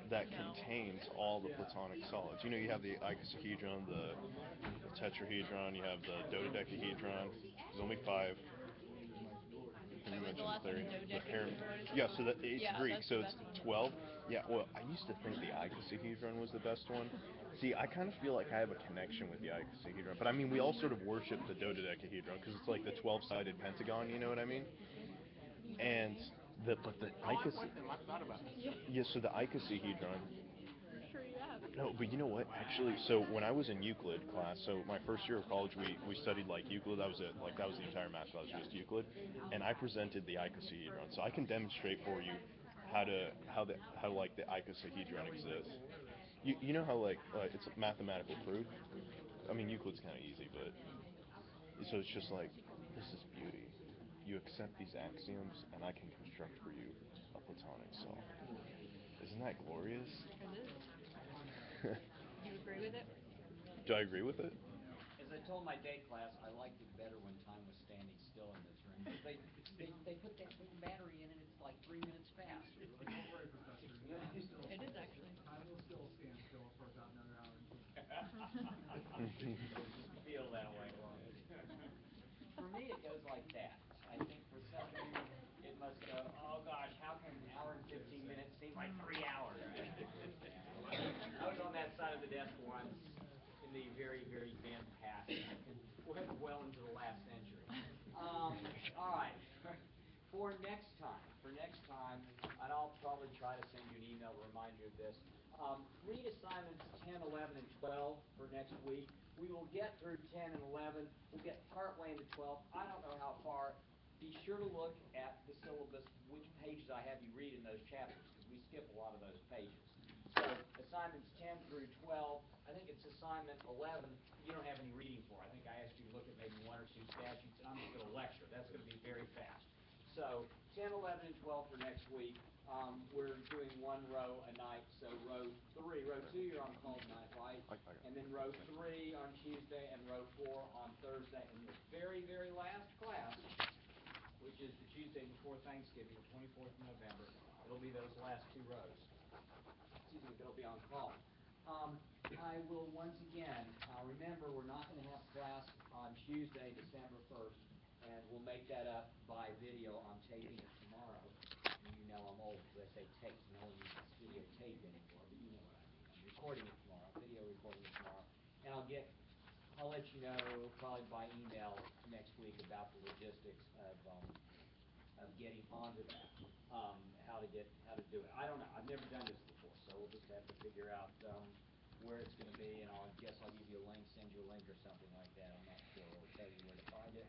that contains all the platonic solids. You know, you have the icosahedron, the tetrahedron, you have the dodecahedron. There's only five. And you mentioned the third, the pair. Yeah, so that it's Greek, so it's 12. Yeah, well, I used to think the icosahedron was the best one. See, I kind of feel like I have a connection with the icosahedron, but I mean, we all sort of worship the dodecahedron because it's like the 12-sided pentagon. You know what I mean? And the yeah, so the icosahedron. No, but you know what? Actually, so when I was in Euclid class, so my first year of college, we studied like Euclid. That was it. Like that was the entire math class, just Euclid. And I presented the icosahedron, so I can demonstrate for you how like the icosahedron exists. You know how like it's a mathematical proof. I mean Euclid's kind of easy, but so it's just like this is beauty. You accept these axioms, and I can construct for you a platonic solid. Isn't that glorious? Do you agree with it? Do I agree with it? As I told my day class, I liked it better when time was standing still in this room. They put that little battery in and it's like 3 minutes fast. Don't worry, Professor. It is actually. Time will still stand still for about another hour and 20 Feel that way, won't it? For me, it goes like that. I think for some of you, it must go, oh gosh, how can an hour and 15 minutes seem like 3 hours? I was on that side of the desk once in the very, very dim past, well into the last century. All right. For next time, and I'll probably try to send you an email to remind you of this, read assignments 10, 11, and 12 for next week. We will get through 10 and 11. We'll get partway into 12. I don't know how far. Be sure to look at the syllabus, which pages I have you read in those chapters, because we skip a lot of those pages. So assignments 10 through 12, I think it's assignment 11, you don't have any reading for. I think I asked you to look at maybe 1 or 2 statutes, and I'm just going to lecture. That's going to be very fast. So 10, 11, and 12 for next week. We're doing 1 row a night. So row 2 you're on call tonight, right? And then row 3 on Tuesday and row 4 on Thursday. And your very, very last class, which is the Tuesday before Thanksgiving, the 24th of November, it'll be those last 2 rows. Excuse me, that'll be on call. I will once again, remember we're not going to have class on Tuesday, December 1st, and we'll make that up by video. I'm taping it tomorrow. And you know I'm old because I say tape. No one uses video tape anymore, but you know what I mean. I'm recording it tomorrow, video recording it tomorrow. And I'll let you know probably by email next week about the logistics of getting onto that, how to do it. I don't know. I've never done this before, so we'll just have to figure out where it's going to be, and I'll give you a link, send you a link or something like that. I'm not sure. I'll tell you where to find it.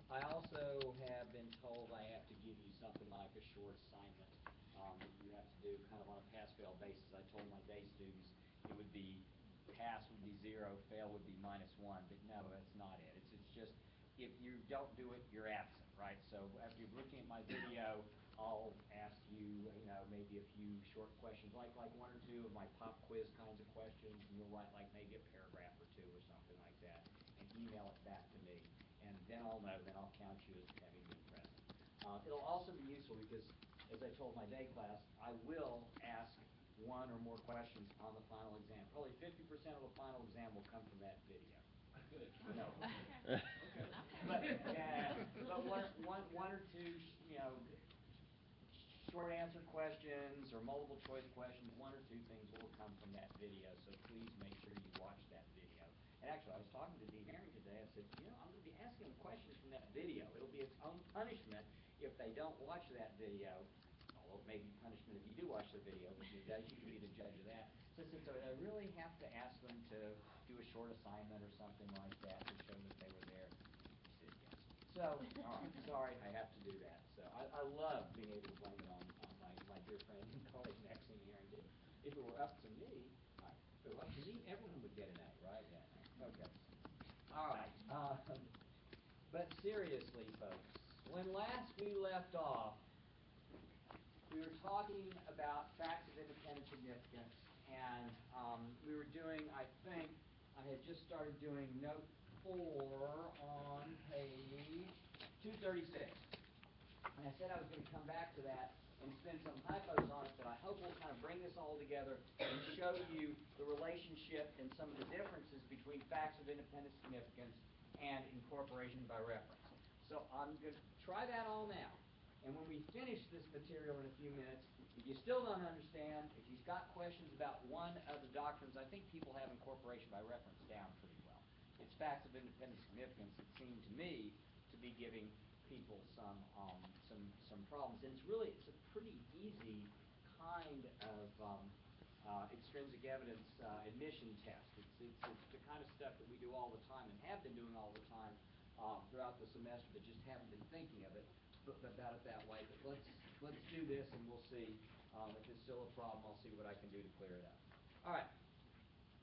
I also have been told I have to give you something like a short assignment that you have to do kind of on a pass-fail basis. I told my day students it would be pass would be 0, fail would be -1, but no, that's not it. It's just if you don't do it, you're absent, right? So after you're looking at my video, I'll ask you, maybe a few short questions, like 1 or 2 of my pop quiz kinds of questions, and you'll write like maybe a paragraph or 2 or something like that, and email it back to me, and then I'll know, then I'll count you as having been present. It'll also be useful because, as I told my day class, I will ask 1 or more questions on the final exam. Probably 50% of the final exam will come from that video. No. But one or two, short answer questions or multiple choice questions, 1 or 2 things will come from that video. So please make sure you watch that video. And actually, I was talking to Dean Herring today. I said, I'm going to be asking them questions from that video. It'll be its own punishment if they don't watch that video. Although it may be punishment if you do watch the video, but you can be the judge of that. So I said, so I really have to ask them to do a short assignment or something like that to show that they were there. He said yes. So, sorry, I have to do that. So I love being able to blame it on my dear friend and colleague Maxine Harrington. If it were up to me, everyone would get an A, right? Yeah. Okay. All right. But seriously, folks, when last we left off, we were talking about facts of independent significance, and we were doing, I think, I had just started doing note 4 on page 236. And I said I was going to come back to that and spend some typos on it, but I hope we'll kind of bring this all together and show you the relationship and some of the differences between facts of independent significance and incorporation by reference. So I'm going to try that all now. And when we finish this material in a few minutes, if you still don't understand, if you've got questions about one of the doctrines, I think people have incorporation by reference down pretty well. It's facts of independent significance that seem to me to be giving people some problems. And it's a pretty easy kind of extrinsic evidence admission test. It's the kind of stuff that we do all the time and have been doing all the time throughout the semester, but just haven't been thinking of it about it that way. But let's do this, and we'll see if it's still a problem. I'll see what I can do to clear it up. All right.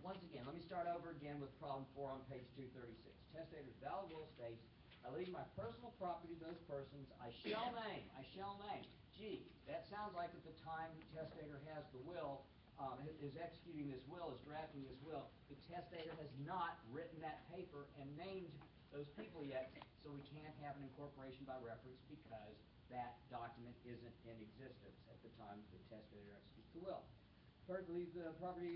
Once again, let me start over again with problem 4 on page 236. Testator's valid will states, I leave my personal property to those persons I shall name. I shall name. Gee, that sounds like at the time the testator has the will, is executing this will, is drafting this will, the testator has not written that paper and named those people yet, so we can't have an incorporation by reference because that document isn't in existence at the time the testator executes the will. Leave the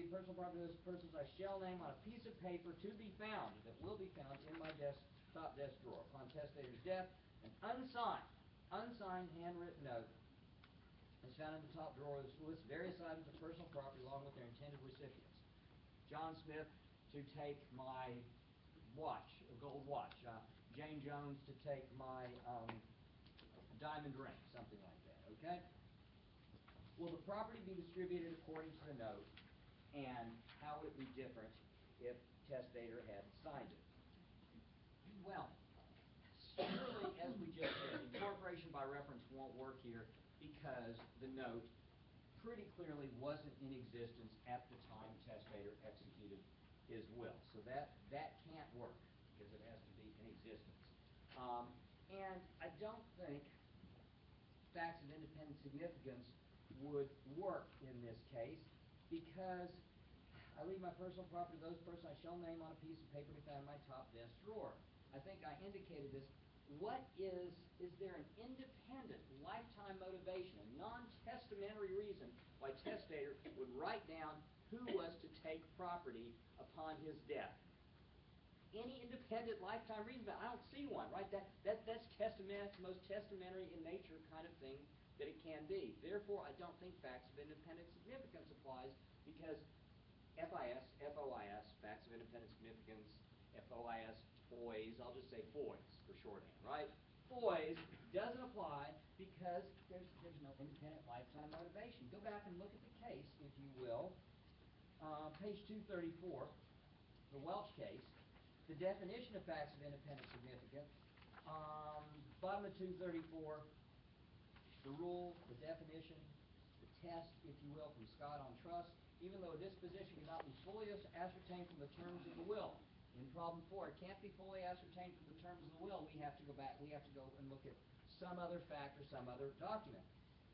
personal property of those persons I shall name on a piece of paper to be found, that will be found in my top desk drawer. Upon testator's death, an unsigned handwritten note is found in the top drawer. This lists various items of personal property along with their intended recipients. John Smith to take my watch, a gold watch. Jane Jones to take my diamond ring, something like that, okay? Will the property be distributed according to the note, and how would it be different if testator had signed it? Well, surely, as we just said, incorporation by reference won't work here because the note pretty clearly wasn't in existence at the time testator executed his will. So that can't work because it has to be in existence. And I don't think facts of independent significance would work in this case because I leave my personal property to those persons I shall name on a piece of paper to be found in my top desk drawer. I think I indicated this. Is there an independent lifetime motivation, a non-testamentary reason why testator would write down who was to take property upon his death? Any independent lifetime reason? I don't see one, right? That's testament, most testamentary in nature kind of thing that it can be. Therefore, I don't think facts of independent significance applies because FIS, FOIS, facts of independent significance, FOIS, FOIS, I'll just say FOIS for shorthand, right? FOIS doesn't apply because there's no independent lifetime motivation. Go back and look at the case, if you will. Page 234, the Welch case, the definition of facts of independent significance. Bottom of 234, the rule, the definition, the test, if you will, from Scott on trust. Even though a disposition cannot be fully ascertained from the terms of the will. In problem 4, it can't be fully ascertained from the terms of the will. We have to go back. We have to go and look at some other fact or some other document.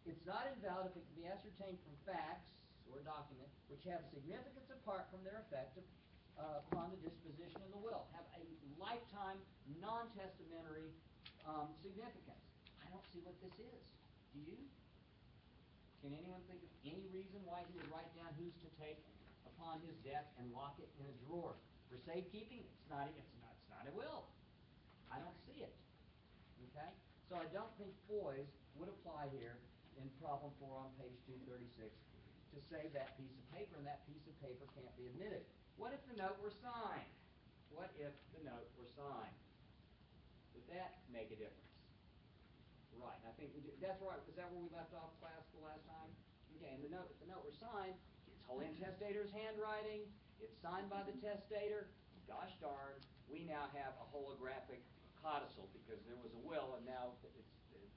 It's not invalid if it can be ascertained from facts or document which have significance apart from their effect upon the disposition of the will. Have a lifetime, non-testamentary significance. I don't see what this is. Do you? Can anyone think of any reason why he would write down who's to take upon his death and lock it in a drawer for safekeeping? It's not a will. I don't see it. Okay? So I don't think FOIS would apply here in problem 4 on page 236 to say that piece of paper, and that piece of paper can't be admitted. What if the note were signed? What if the note were signed? Would that make a difference? Right, I think we do. That's right. Is that where we left off class the last time? Okay, and if the note were signed, it's wholly in testator's handwriting, it's signed by the testator. Gosh darn, we now have a holographic codicil because there was a will, and now the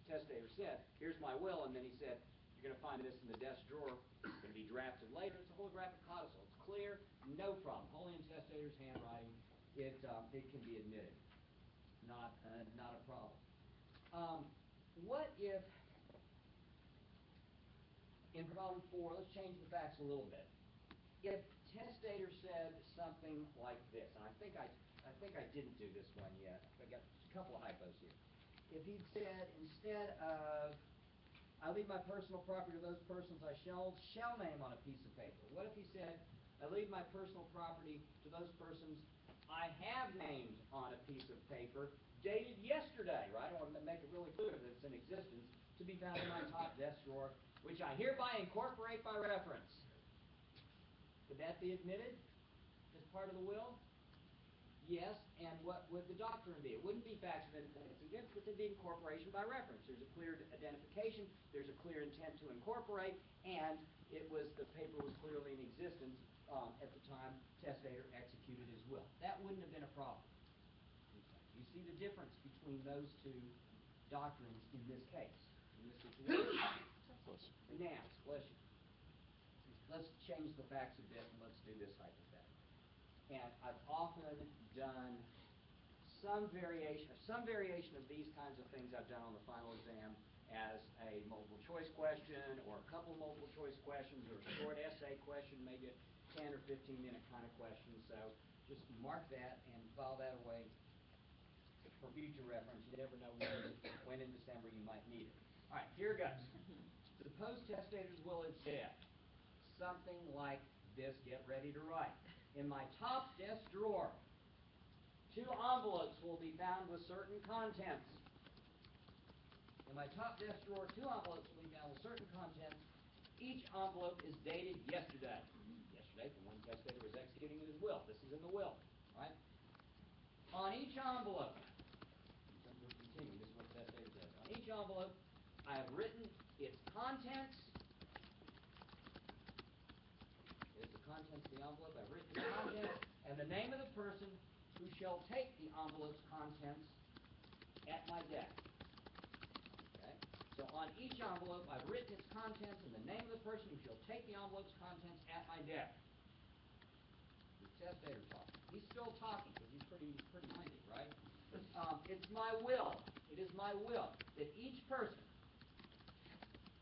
testator said, here's my will, and then he said, you're going to find this in the desk drawer. It's going to be drafted later. It's a holographic codicil. It's clear, no problem. Wholly in testator's handwriting, it can be admitted. Not a problem. What if, in problem 4, let's change the facts a little bit. If testator said something like this, and I think I didn't do this one yet. I got a couple of hypos here. If he'd said, instead of I leave my personal property to those persons I shall name on a piece of paper. What if he said, I leave my personal property to those persons I have named on a piece of paper dated yesterday, right? I want to make it really clear that it's in existence, to be found in my top desk drawer, which I hereby incorporate by reference. Would that be admitted as part of the will? Yes, and what would the doctrine be? It wouldn't be facts of independent significance, it'd be incorporation by reference. There's a clear identification, there's a clear intent to incorporate, and the paper was clearly in existence at the time testator executed his will. That wouldn't have been a problem. You see the difference between those two doctrines in this case, in this situation. Now, bless you. Let's change the facts a bit and let's do this hypothetical. And I've often done some variation of these kinds of things I've done on the final exam as a multiple choice question or a couple multiple choice questions or a short essay question, maybe a 10 or 15 minute kind of question. So just mark that and file that away for future reference. You never know when in December you might need it. All right, here it goes. Suppose testator's will is dead. Something like this. Get ready to write. In my top desk drawer, 2 envelopes will be found with certain contents. In my top desk drawer, 2 envelopes will be found with certain contents. Each envelope is dated yesterday. Yesterday, from when testator was executing his will. This is in the will, right? On each envelope, we'll continue. This is what the testator says. On each envelope, I have written its contents. Here's the contents of the envelope. I've written the contents and the name of the person who shall take the envelope's contents at my desk. Okay? So on each envelope, I've written its contents and the name of the person who shall take the envelope's contents at my desk. The testator talking. He's still talking because he's pretty minded, right? It's my will. It is my will that each person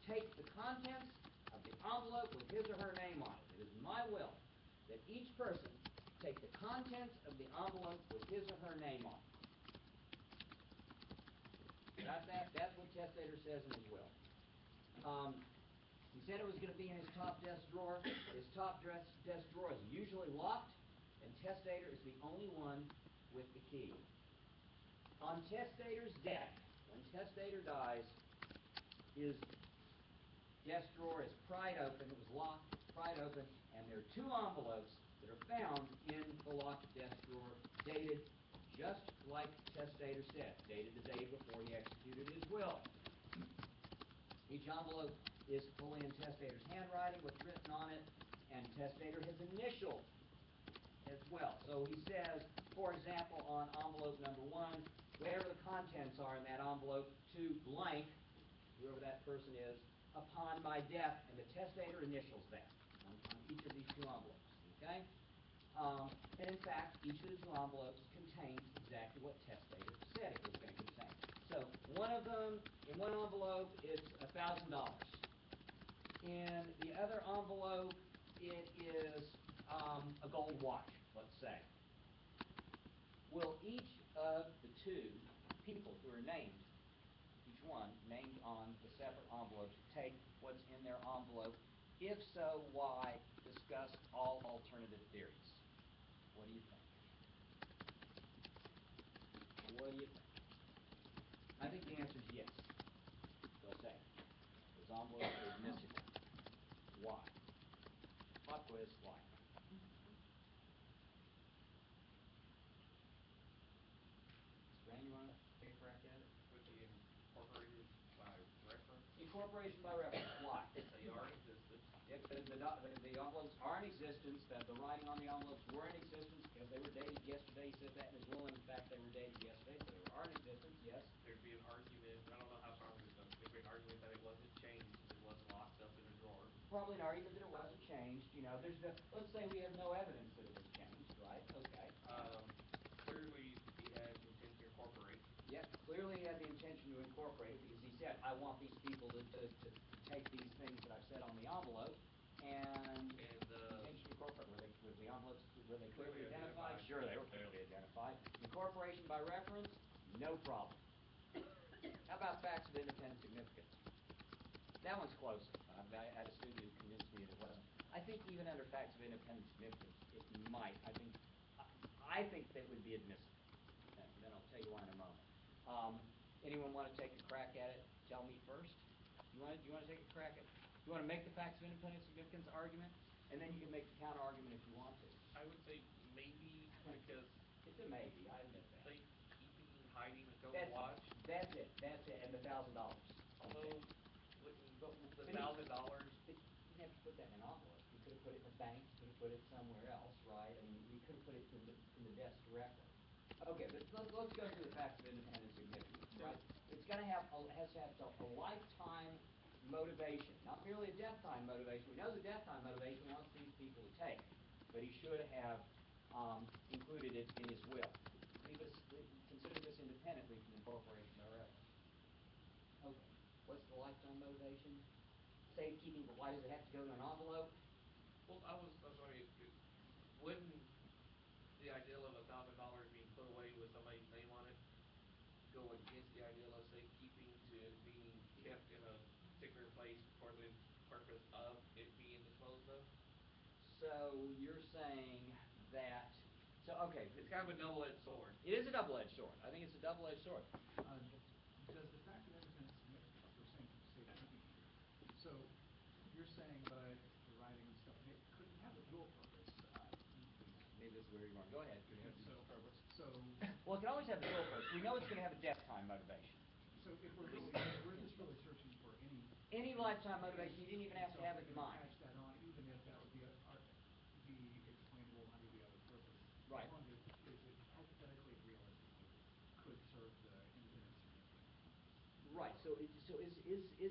take the contents of the envelope with his or her name on it. It is my will that each person take the contents of the envelope with his or her name on it. Got that? That's what testator says in his will. He said it was going to be in his top desk drawer. His top desk drawer is usually locked, and testator is the only one with the key. On testator's death, when testator dies, his desk drawer is pried open. It was locked, pried open, and there are 2 envelopes that are found in the locked desk drawer, dated just like testator said, dated the day before he executed his will. Each envelope is fully in testator's handwriting, what's written on it, and testator has initialed as well. So he says, for example, on envelope number 1, whatever the contents are in that envelope, to blank, whoever that person is, upon my death, and the testator initials that on each of these 2 envelopes. Okay? And in fact, each of the 2 envelopes contains exactly what testator said it was going to contain. So one of them, in one envelope, it's $1,000. In the other envelope, it is a gold watch, let's say. Will each of the 2 people who are named, each one named on the separate envelopes, take what's in their envelope? If so, why? Discuss all alternative theories. What do you think? What do you think? I think the answer is yes. They'll say those envelopes are admissible. Why? Pop quiz, why? Strand, you want to take a crack at it? Would be incorporated by reference. Incorporation by reference. Why? They are in existence. Yep, the envelopes are in existence. The writing on the envelopes were in existence because they were dated yesterday. He said that in his will, and in fact they were dated yesterday, so they are in existence. Yes. There'd be an argument. I don't know how strong this is. There'd be an argument that it wasn't changed. It wasn't locked up in a drawer. Probably an argument that it wasn't changed. You know, let's say we have no evidence that it was changed, right? Okay. Clearly, he had intent to incorporate. Yep, clearly he had the intention to incorporate it because he said, I want these people to take these things that I've said on the envelope, and the intention to incorporate, were the envelopes, were they clearly identified? Sure, they were clearly identified. Incorporation by reference, no problem. How about facts of independent significance? That one's closer. I had a student who convinced me that it wasn't. I think even under facts of independent significance, it might. I think that would be admissible. And then I'll tell you why in a moment. Anyone want to take a crack at it? Tell me first. Do you want to take a crack at it? You want to make the facts of independent significance argument, and then you can make the counter argument if you want to. I would say maybe because It's a maybe. I admit that. they keeping, hiding, don't watch. That's it. And the $1,000. Although, but the $1,000. You didn't have to put that in an envelope. You could have put it in a bank. You could have put it somewhere else, right? I mean, you could have put it in the desk directly. Okay, but let's go through the facts of independent significance, right? It's going to has to have a lifetime motivation, not merely a death time motivation. We know the death time motivation wants these people to take, but he should have included it in his will. Consider this independently from incorporation thereof. Okay, what's the lifetime motivation? Safekeeping, but why does it have to go to an envelope? Well, I was sorry. Wouldn't the ideal of $1,000 being put away with somebody's name on it go against the ideal of safekeeping to it being kept in a particular place for the purpose of it being disposed of? So you're saying that. So okay, It's kind of a double-edged sword. It is a double-edged sword. I think it's a double-edged sword. Does the fact of independent significance, we're saying safekeeping here. So you're saying, but the writing and stuff, it could have a dual purpose. Maybe this is where you're going. Go ahead. So Well, it can always have a dual purpose. We know it's going to have a death time motivation. So if we're just really searching for any lifetime motivation, you didn't even have to have it in mind. Attach that on, even if that would be explainable under the other purpose. Right. As long as is it hypothetically realistically could serve the independent significance. Right. So is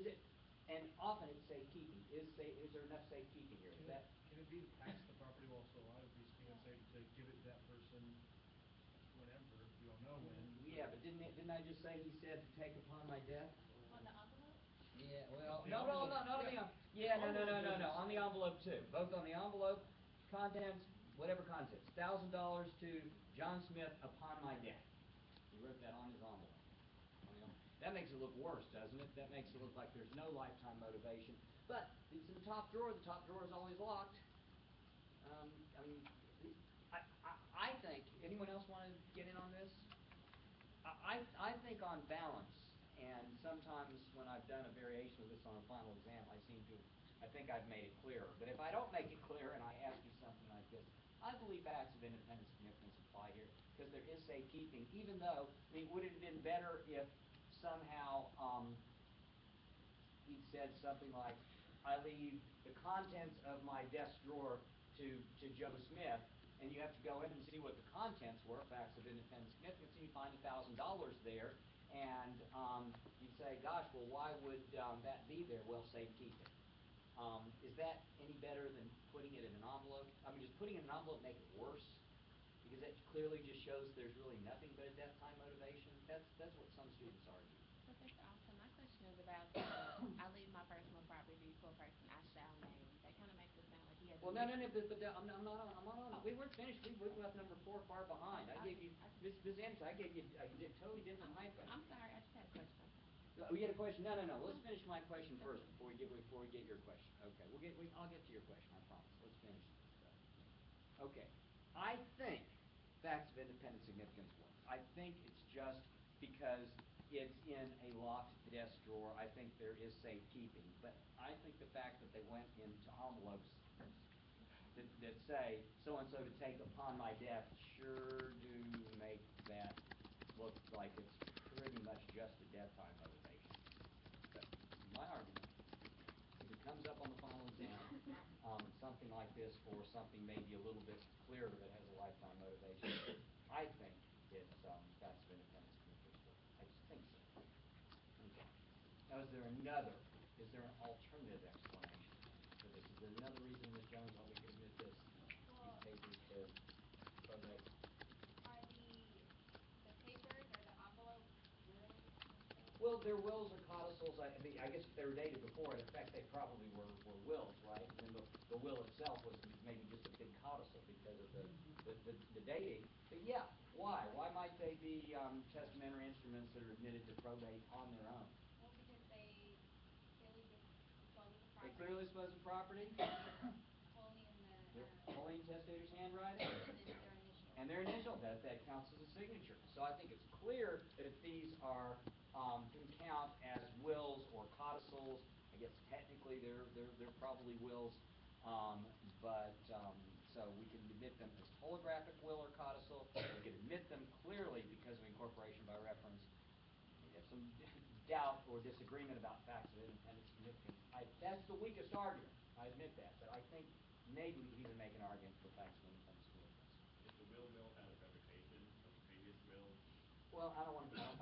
it? And often it's safekeeping. Is there enough safekeeping here? Is that? Can it be tax the property while still alive? If you can't say to give it to that person whenever, you don't know when. Yeah, but didn't I just say he said to take upon my death? On the envelope? Yeah, well, The no, envelope, not on the envelope. Yeah, no, on the envelope too. Both on the envelope, contents, whatever contents. $1,000 to John Smith upon my death. He wrote that on his envelope. That makes it look worse, doesn't it? That makes it look like there's no lifetime motivation. But it's in the top drawer. The top drawer is always locked. I think. Anyone else want to get in on this? I think on balance, and sometimes when I've done a variation of this on a final exam, I think I've made it clearer. But if I don't make it clear and I ask you something like this, I believe facts of independent significance apply here because there is safekeeping. Even though, would it have been better if somehow he'd said something like, "I leave the contents of my desk drawer to Joe Smith," and you have to go in and see what the contents were, facts of independent significance, and you find $1,000 there, and you'd say, "Gosh, well, why would that be there?" Well, safekeeping. Is that any better than putting it in an envelope? Does putting it in an envelope make it worse? Because that clearly just shows there's really nothing but a death time motivation. That's what some students argue. Professor Austin, my question is about I leave my personal property to a person I shall name. That kind of makes it sound like he has. Well, no, but I'm not on. We weren't finished. We left number 4 far behind. I gave you, Miss Anderson, I gave you a totally different hypothetical. I'm sorry, I just had a question. We had a question. No. Let's finish my question first before we get your question. Okay, I'll get to your question. I promise. Let's finish this stuff. Okay, I think facts of independent significance works. I think it's just because it's in a locked desk drawer. I think there is safekeeping, but I think the fact that they went into envelopes that say so and so to take upon my death sure do make that look like it's pretty much just a death time motivation. But my argument, if it comes up on the final exam, something like this or something maybe a little bit clearer that has a lifetime motivation, I think it's facts of independent significance work. I just think so. Okay. Now, is there an alternative explanation for this? Is there another reason, Ms. Jones, why we could admit this? These papers to probate? Are the papers or the envelope wills? Well, they're wills or codicils. I guess if they were dated before, in effect, they probably were wills, right? And then the will itself was maybe just a big codicil because of the dating. But yeah, why? Why might they be testamentary instruments that are admitted to probate on their own? Well, because they leave clearly supposed property? Wholly in They're the, wholly in testator's handwriting? and then their initial. And their initial, that counts as a signature. So I think it's clear that if these are, can count as wills or codicils, I guess technically they're probably wills, so we can admit them as holographic will or codicil. We can admit them clearly because of incorporation by reference. We have some doubt or disagreement about facts of independent significance. That's the weakest argument. I admit that, but I think maybe we can even make an argument for facts of independent significance. If the will mill had a revocation of the previous will. Well, I don't want to waste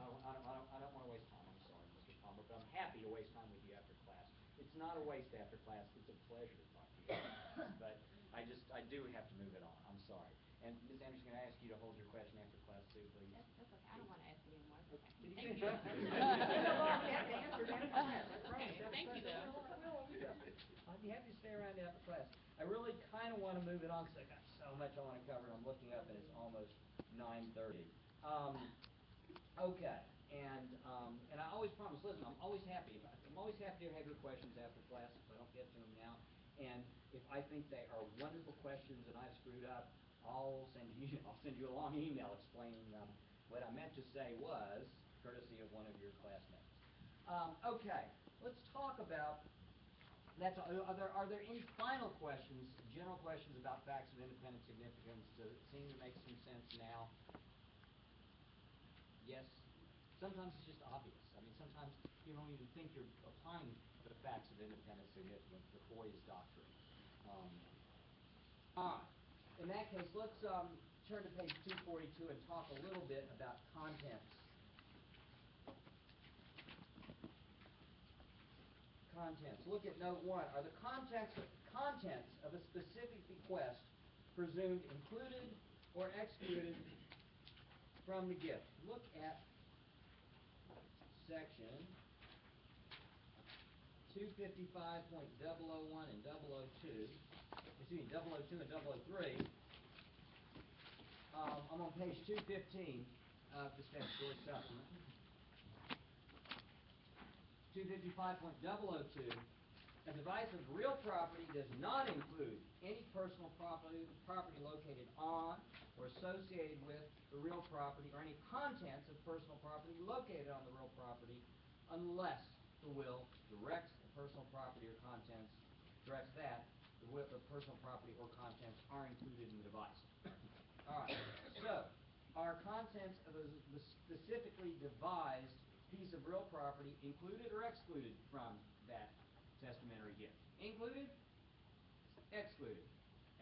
time. I'm sorry, Mr. Palmer, but I'm happy to waste time with you after class. It's not a waste after class. It's a pleasure to talk to you. But I do have to move it on. I'm sorry. And Ms. Anderson, can I ask you to hold your question after class too, please? That's okay. I don't want to ask it anymore. It's okay. You Thank can you. Thank you, though. I'd be happy to stay around after class. I really kind of want to move it on because I've got so much I want to cover. I'm looking up and it's almost 9:30. Okay, and I always promise. Listen, I'm always happy. I'm always happy to have your questions after class if I don't get to them now. And if I think they are wonderful questions and I've screwed up, I'll send you a long email explaining what I meant to say was courtesy of one of your classmates. Okay, let's talk about. Are there any final questions, general questions about facts of independent significance? Does it seem to make some sense now? Yes? Sometimes it's just obvious. I mean, sometimes you don't even think you're applying the facts of independent significance, the Foy's doctrine. All right. In that case, let's turn to page 242 and talk a little bit about contents. Contents. Look at note 1. Are the contents of a specific bequest presumed included or excluded from the gift? Look at section 255.001 and 002. Excuse me, 002 and 003. I'm on page 215 of the statutory supplement. 255.002, a device of real property does not include any personal property located on or associated with the real property or any contents of personal property located on the real property unless the will directs the personal property or contents, the personal property or contents are included in the device. All right, so are contents of a specifically devised piece of real property included or excluded from that testamentary gift? Included? Excluded.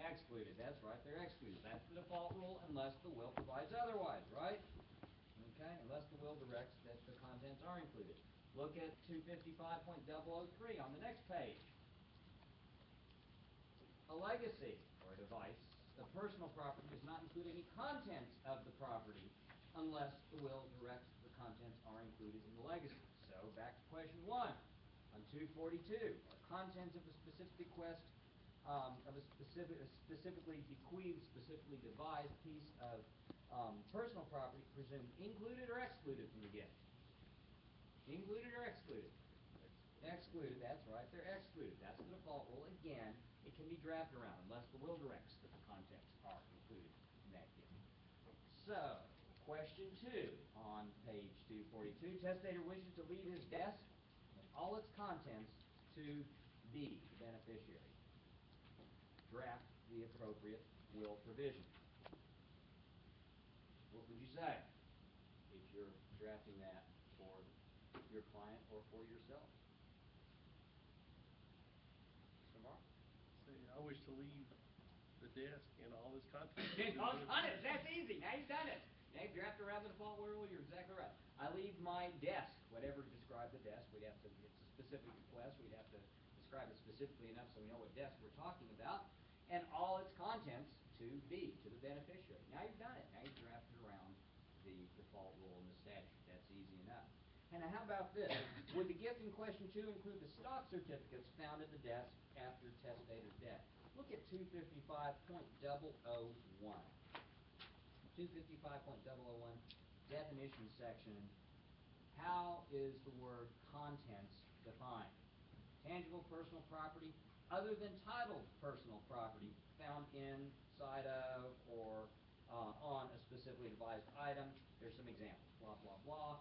Excluded. That's right, they're excluded. That's the default rule unless the will provides otherwise, right? Okay, unless the will directs that the contents are included. Look at 255.003 on the next page. A legacy or a device of personal property does not include any contents of the property unless the will directs the contents are included in the legacy. So back to question 1 on 242. Are contents of a specific bequest of a specifically bequeathed, specifically devised piece of personal property presumed included or excluded from the gift? Included or excluded? Excluded, that's right, they're excluded. That's the default rule. Again, it can be drafted around unless the will directs that the contents are included in that gift. So, question 2 on page 242. Testator wishes to leave his desk and all its contents to B, the beneficiary. Draft the appropriate will provision. What would you say if you're drafting that for your client or for yourself? Mr. Mark? Say, I wish to leave the desk and all its contents. All its contents, that's easy. Now you've done it. Now you've drafted around the default rule. You're exactly right. I leave my desk, whatever describe the desk. We'd have to, it's a specific request. We'd have to describe it specifically enough so we know what desk we're talking about. And all its contents to B, to the beneficiary. Now you've done it. Now you've drafted around the default rule in the statute. That's easy enough. And now how about this? Would the gift in question 2 include the stock certificates found in the desk after testator's death? Look at 255.001. 255.001, definition section. How is the word contents defined? tangible personal property other than titled personal property found inside of or on a specifically devised item. Here's some examples. Blah, blah, blah.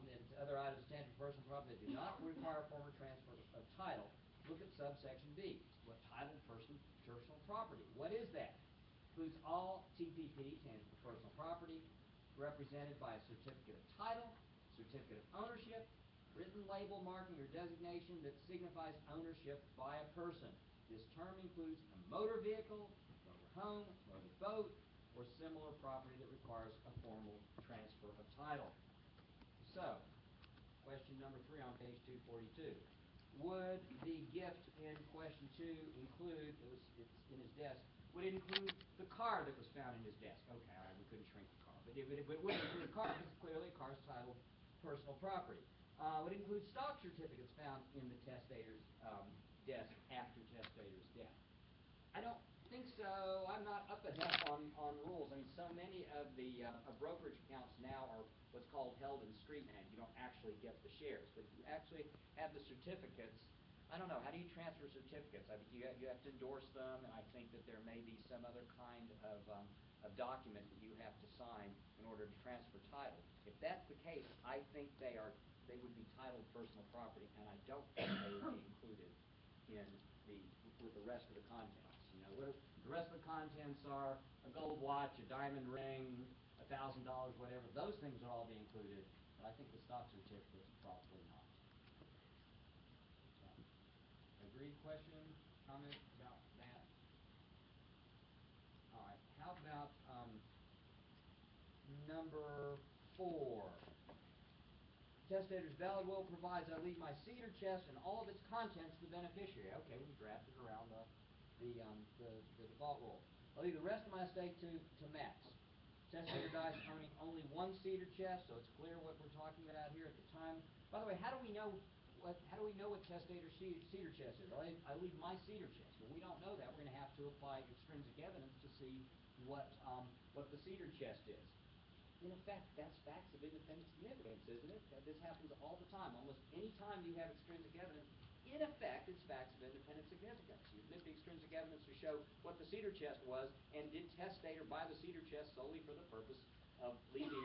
And other items of tangible personal property that do not require former transfer of title. Look at subsection B. What titled personal property? What is that? Includes all TPP, tangible personal property, represented by a certificate of title, certificate of ownership, written label, marking, or designation that signifies ownership by a person. This term includes a motor vehicle, motor home, motor boat, or similar property that requires a formal transfer of title. So, question number 3 on page 242. Would the gift in question 2 include, it's in his desk, would it include the car that was found in his desk? Okay, all right, we couldn't shrink the car. But it would include the car because clearly a car is titled personal property. Would it include stock certificates found in the testator's desk after testator's death? I don't think so. I'm not up to enough on rules. I mean, so many of the brokerage accounts now are what's called held in street name. You don't actually get the shares, but you actually have the certificates. I don't know. How do you transfer certificates? I mean, you have to endorse them, and I think that there may be some other kind of document that you have to sign in order to transfer title. If that's the case, I think they would be titled personal property, and I don't think they would be included in with the rest of the contents. You know, what the rest of the contents are a gold watch, a diamond ring, $1,000, whatever. Those things would all be included, but I think the stock certificates probably not. Agreed? Question, comment about that? All right. How about number 4? Testator's valid will provides I leave my cedar chest and all of its contents to the beneficiary. Okay, we drafted around the default rule. I'll leave the rest of my estate to Max. Testator dies owning only one cedar chest, so it's clear what we're talking about here at the time. By the way, how do we know what testator's cedar chest is? I leave my cedar chest. Well, we don't know that. We're going to have to apply extrinsic evidence to see what the cedar chest is. In effect, that's facts of independent significance, isn't it? This happens all the time. Almost any time you have extrinsic evidence, in effect, it's facts of independent significance. You admit the extrinsic evidence to show what the cedar chest was, and did testator buy the cedar chest solely for the purpose of leaving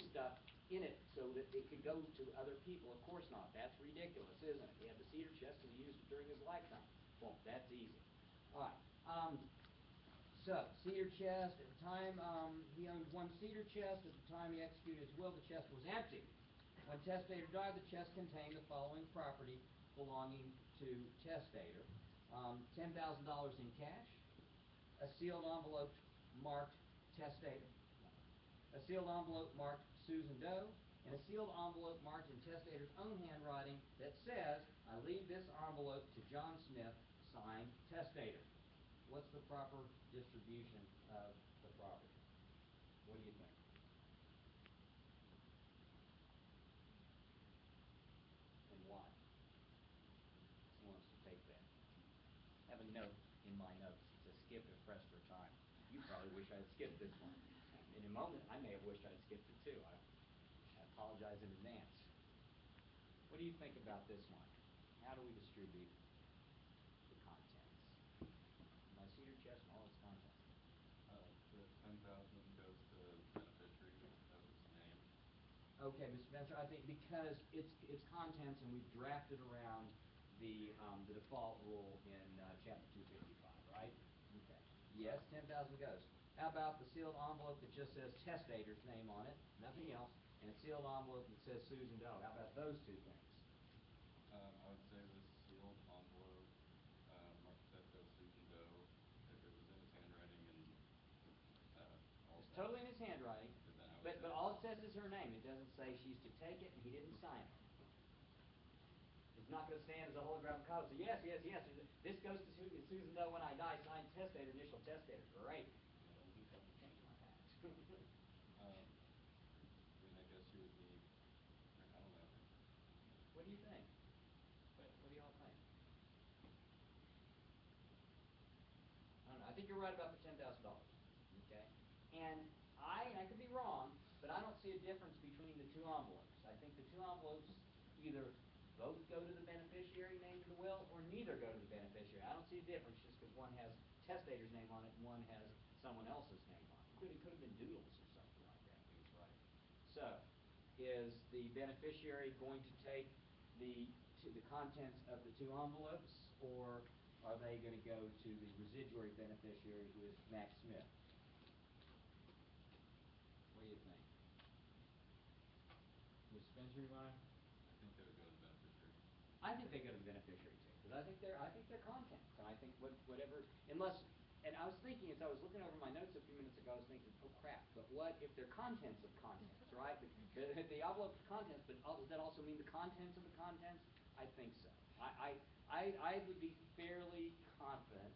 stuff in it so that it could go to other people? Of course not. That's ridiculous, isn't it? He had the cedar chest and he used it during his lifetime. Boom, that's easy. All right. So, cedar chest, at the time he owned one cedar chest. At the time he executed his will, the chest was empty. When testator died, the chest contained the following property belonging to testator. $10,000 in cash, a sealed envelope marked testator, a sealed envelope marked Susan Doe, and a sealed envelope marked in testator's own handwriting that says, I leave this envelope to John Smith, signed testator. What's the proper distribution of the property? What do you think? And why? Who wants to take that? I have a note in my notes. It says skip if pressed for time. You probably wish I had skipped this one. In a moment, I may have wished I'd skipped it too. I apologize in advance. What do you think about this one? How do we distribute the contents? My cedar chest and all its contents. The 10,000 goes to beneficiary of his name. Okay, Mr. Spencer, I think because it's contents and we've drafted around the default rule in chapter 255, right? Okay. Yes, 10,000 goes. How about the sealed envelope that just says testator's name on it, nothing else, and a sealed envelope that says Susan Doe? How about those two things? I would say the sealed envelope that goes Susan Doe, if it was in his handwriting and all It's that. totally in his handwriting, but all it says is her name. It doesn't say she's to take it and he didn't sign it. It's not going to stand as a holographic copy. So yes. This goes to Susan Doe when I die, signed testator, initial testator. Great. I mean, I guess you would need, I don't know. What do you think? What do y'all think? I don't know. I think you're right about the $10,000. Okay? And I could be wrong, but I don't see a difference between the two envelopes. I think the two envelopes either both go to the beneficiary named in the will, or neither go to the beneficiary. I don't see a difference just because one has testator's name on it and one has someone else's name on it. It could have been doodles or something like that when he was writing. So, is the beneficiary going to take the contents of the two envelopes, or are they going to go to the residuary beneficiary, who is Max Smith? What do you think? Mr. Spencer, you want to? I think they would go to the beneficiary. I think they go to the beneficiary too, because I think they're contents, and I think whatever, unless, and I was thinking as I was looking over my notes a few minutes ago, I was thinking, oh crap, but what if they're contents of contents, right? The envelope of contents, but does that also mean the contents of the contents? I think so. I would be fairly confident,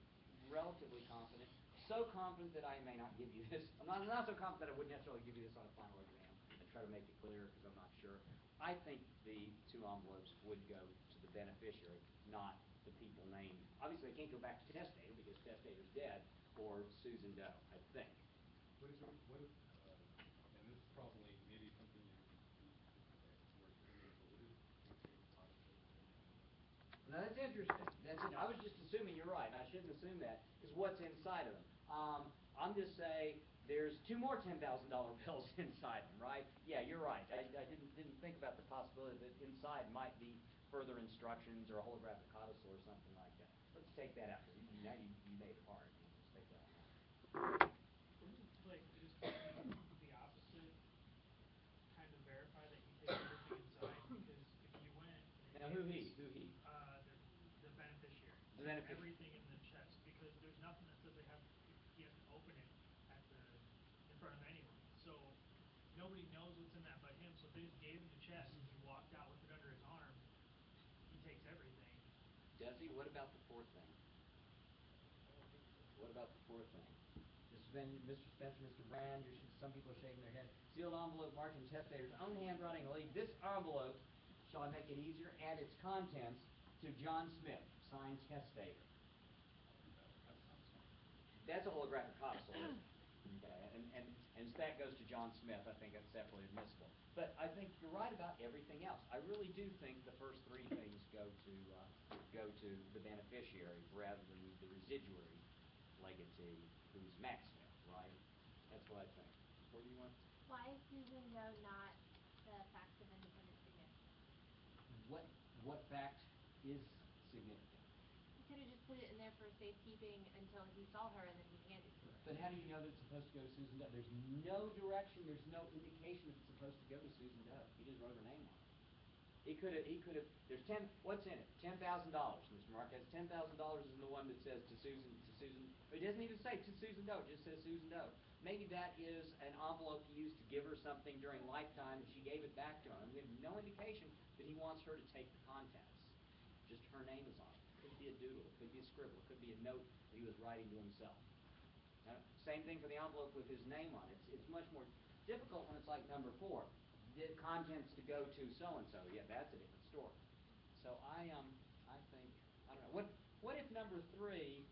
relatively confident, so confident that I may not give you this. I'm not so confident that I wouldn't necessarily give you this on a final exam and try to make it clear because I'm not sure. I think the two envelopes would go to the beneficiary, not the people named. Obviously, they can't go back to testator because testator's dead, or Susan Doe, I think. What if, and this is probably maybe something more extended, but what if we take codicils in the envelope? Now that's interesting. I was just assuming you're right. I shouldn't assume that because what's inside of them? I'm just saying there's two more $10,000 bills inside them, right? Yeah, you're right. I didn't think about the possibility that inside might be further instructions or a holographic codicil or something like that. Let's take that out. Now you made it hard. Let's take that out. Like, just the opposite, kind of verify that he takes everything inside, because if you went and Now who he? the beneficiary, The beneficiary. everything in the chest, because there's nothing that says he has to open it in front of anyone. So nobody knows what's in that but him. So if they just gave him the chest and he walked out with it under his arm, he takes everything. Does he? What about the fourth thing? What about the fourth thing? Mr. Spencer, Mr. Brand, some people are shaking their head. Sealed envelope marked in testator's own handwriting. Leave this envelope, shall I make it easier, and its contents to John Smith, signed testator. That sounds fine. That's a holographic codicil, isn't it? Okay, and that goes to John Smith. I think that's separately admissible. But I think you're right about everything else. I really do think the first three things go to the beneficiary rather than the residuary legatee, who's Max Smith, right? That's what I think. What do you want? Why is Susan Doe not the fact of independent significance? What fact is significant? He could have just put it in there for safekeeping until he saw her and then he handed to her. But how do you know that it's supposed to go to Susan Doe? There's no direction, there's no indication that it's supposed to go to Susan Doe. He just wrote her name on it. He could have, what's in it? $10,000, Mr. Marquez. $10,000 is the one that says to Susan, it doesn't even say to Susan Doe, it just says Susan Doe. Maybe that is an envelope he used to give her something during lifetime, and she gave it back to him. We have no indication that he wants her to take the contents. Just her name is on it. It could be a doodle, it could be a scribble, it could be a note that he was writing to himself. Same thing for the envelope with his name on it. It's much more difficult when it's like number 4. The contents to go to so-and-so. Yeah, that's a different story. So I think, I don't know. What if number 3,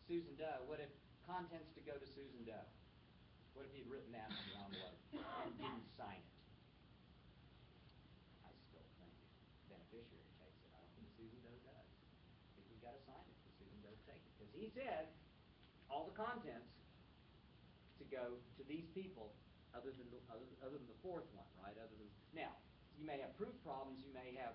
Susan Doe, what if contents to go to Susan Doe? What if he had written that on the envelope and didn't sign it? I still think the beneficiary takes it. I don't think Susan Doe does. I think he's got to sign it for Susan Doe to take it. Because he said all the contents to go to these people other than the fourth one, right? Now, you may have proof problems, you may have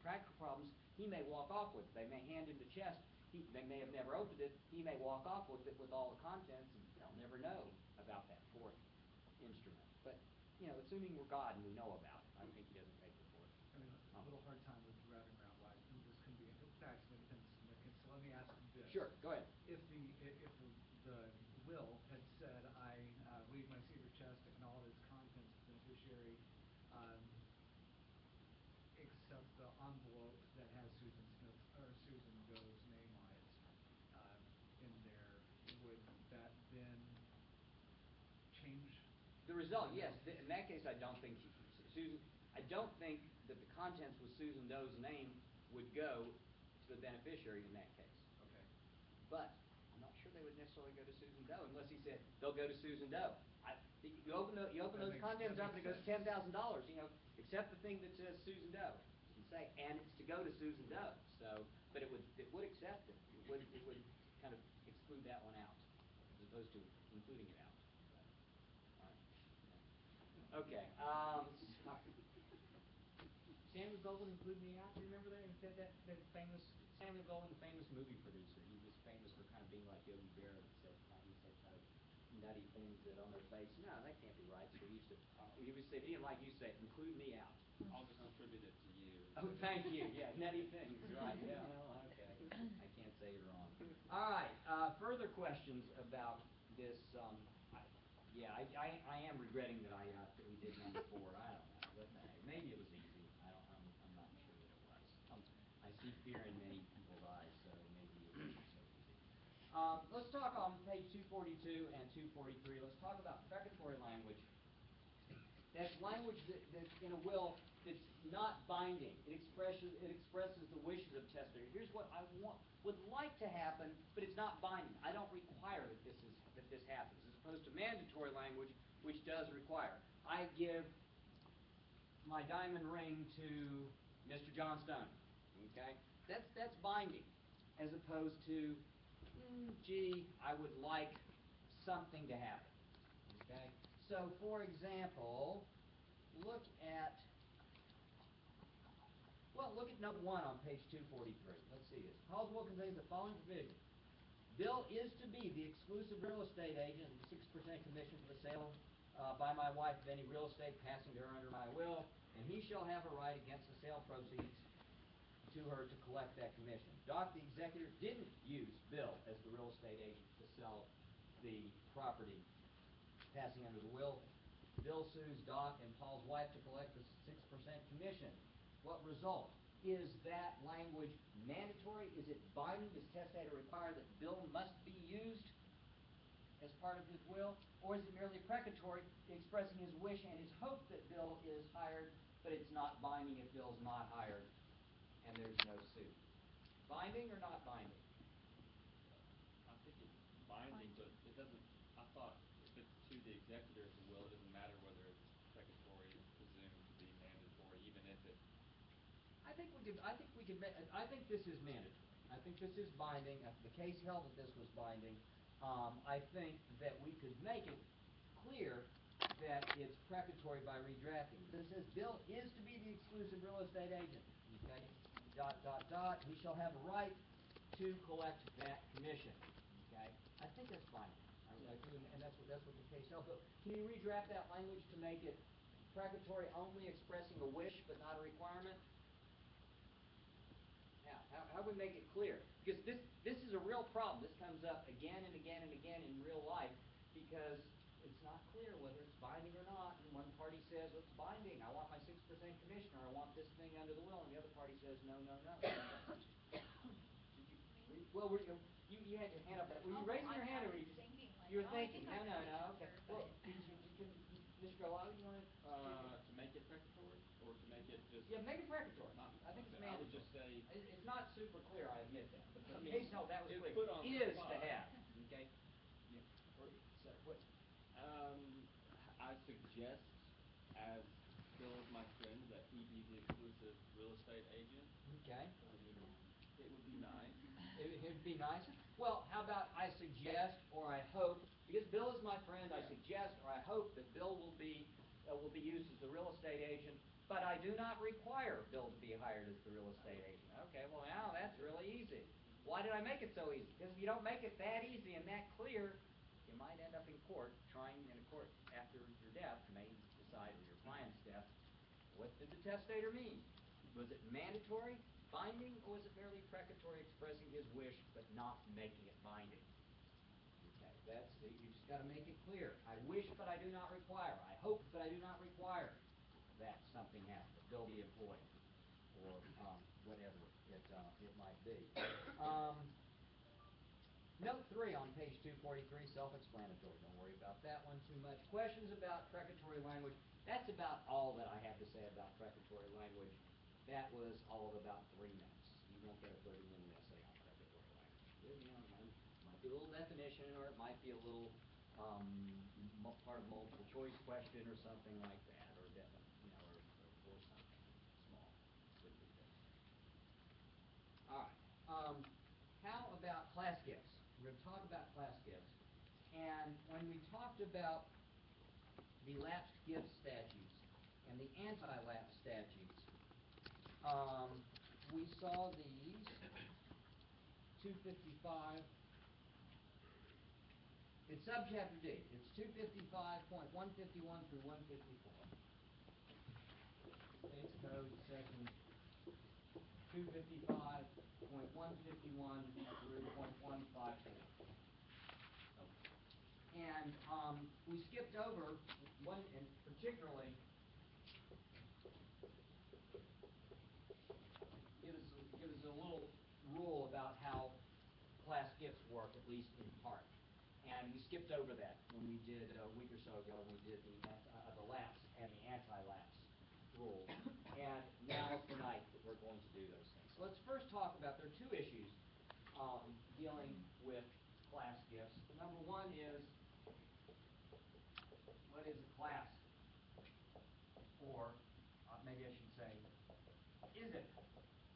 practical problems. He may walk off with it. They may hand him the chest. They may have never opened it. He may walk off with it with all the contents, and they'll never know about that fourth instrument. But, assuming we're God and we know about it, I think he doesn't take the fourth. I mean, a little hard time with wrapping around why this can be facts of independent significance. So let me ask you this. Sure, go ahead. If the will had said, I leave my cedar chest and all of its contents to the beneficiary, except the envelope that has Susan Smith or Susan Doe's name on it in there, would that then change the result? Yes. In that case, I don't think I don't think that the contents with Susan Doe's name would go to the beneficiary in that case. Okay. But I'm not sure they would necessarily go to Susan Doe unless he said they'll go to Susan Doe. You open those contents up and it goes $10,000. Except the thing that says Susan Doe. Doesn't say, and it's to go to Susan Doe. So, but it would accept it. It would kind of exclude that one out, as opposed to including it out. All right. Yeah. Okay. Samuel Goldwyn, include me out. Do you remember that famous Samuel Goldwyn, famous movie producer? He was famous for kind of being like Yogi Berra, and said he said kind of nutty things that on their face. No, that can't be right. So he used to he would say, he didn't like you say, include me out. I'll just attribute it to you. Oh, thank you. Yeah, nutty things, right? Yeah, well, okay. I can't say you're wrong. All right. Further questions about this? I am regretting that that we did number 4. I don't know, but maybe it was easy. I'm not sure that it was. I see fear in many people's eyes, so maybe it wasn't so easy. Let's talk on page 242 and 243. Let's talk about precatory language. That's language that in a will that's not binding. It expresses the wishes of testator. Here's what I would like to happen, but it's not binding. I don't require that this happens, as opposed to mandatory language, which does require. I give my diamond ring to Mr. John Stone. Okay, that's binding, as opposed to, gee, I would like something to happen. Okay, so for example, look at note 1 on page 243. Let's see this. Paul's will contains the following provision. Bill is to be the exclusive real estate agent of the 6% commission for the sale by my wife of any real estate passing to her under my will, and he shall have a right against the sale proceeds to her to collect that commission. Doc, the executor, didn't use Bill as the real estate agent to sell the property passing under the will. Bill sues Doc and Paul's wife to collect the 6% commission. What result? Is that language mandatory? Is it binding? Does testator require that Bill must be used as part of his will? Or is it merely precatory, expressing his wish and his hope that Bill is hired, but it's not binding if Bill's not hired and there's no suit? Binding or not binding? I think it's binding, but it doesn't. I thought if it's to the executor of the will, it doesn't matter whether it's precatory. It's presumed to be mandatory, even if it. I think this is mandatory. I think this is binding. The case held that this was binding. I think that we could make it clear that it's precatory by redrafting. This says Bill is to be the exclusive real estate agent. Okay. ... He shall have a right to collect that commission. Okay. I think that's binding. And that's what the case held. But can you redraft that language to make it precatory only, expressing a wish but not a requirement? Now, how do we make it clear? Because this is a real problem. This comes up again and again and again in real life because it's not clear whether it's binding or not. And one party says, well, it's binding. I want my 6% commission, or I want this thing under the will. And the other party says, no. You had your hand up. Were you raising your hand, or were you just... You were thinking, no. Okay. Well, Mr. Galati, you want to make it precatory, or to make it just... Yeah, make it precatory. I think it's mandatory. I would just say... It's not super clear, I admit that. But the I mean, case held that was clear. put on the Is spot. to have. Okay? Yeah. So, what? I suggest, as Bill is my friend, that he be the exclusive real estate agent. Okay. It would be nice. It'd be nice. Well, how about I suggest or I hope, because Bill is my friend, I suggest or I hope that Bill will be used as the real estate agent, but I do not require Bill to be hired as the real estate agent. Okay, well now that's really easy. Why did I make it so easy? Because if you don't make it that easy and that clear, you might end up in court, in a court after your death, may decide, or your client's death, what did the testator mean? Was it mandatory, binding, or was it merely precatory, expressing his wish but not making it binding? Okay, you just got to make it clear. I wish, but I do not require. I hope, but I do not require that something happen, that Bill be employed, or whatever it might be. Note 3 on page 243, self-explanatory. Don't worry about that one too much. Questions about precatory language? That's about all that I have to say about precatory language. That was all of about 3 minutes. You won't get a 30-minute essay on precatory language. It might be a little definition, or it might be a little part of multiple choice question, or something like that, or something small. Could be that. All right. How about class gifts? We're going to talk about class gifts. And when we talked about the lapsed gift statutes and the anti-lapse statutes, we saw these 255. It's subchapter D. It's 255.151 through 154. States Code section 255.151 through .154. And we skipped over one, and particularly give us a little rule about how class gifts work, at least in part. And we skipped over that when we did a week or so ago when we did the lapse and the anti-lapse rules. And now tonight we're going to do those things. So let's first talk about, there are two issues dealing with class gifts. Number one is, what is a class? Or maybe I should say, is it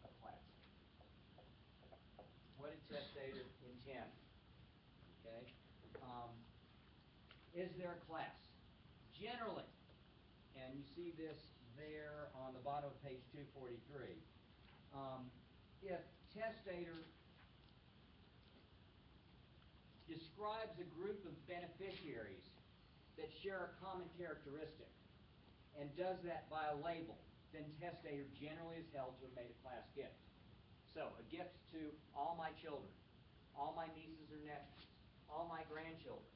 a class? What did testator intend? Okay. Is there a class? Generally, and you see this there on the bottom of page 243, if testator describes a group of beneficiaries that share a common characteristic and does that by a label, then testator generally is held to have made a class gift. So, a gift to all my children, all my nieces or nephews, all my grandchildren,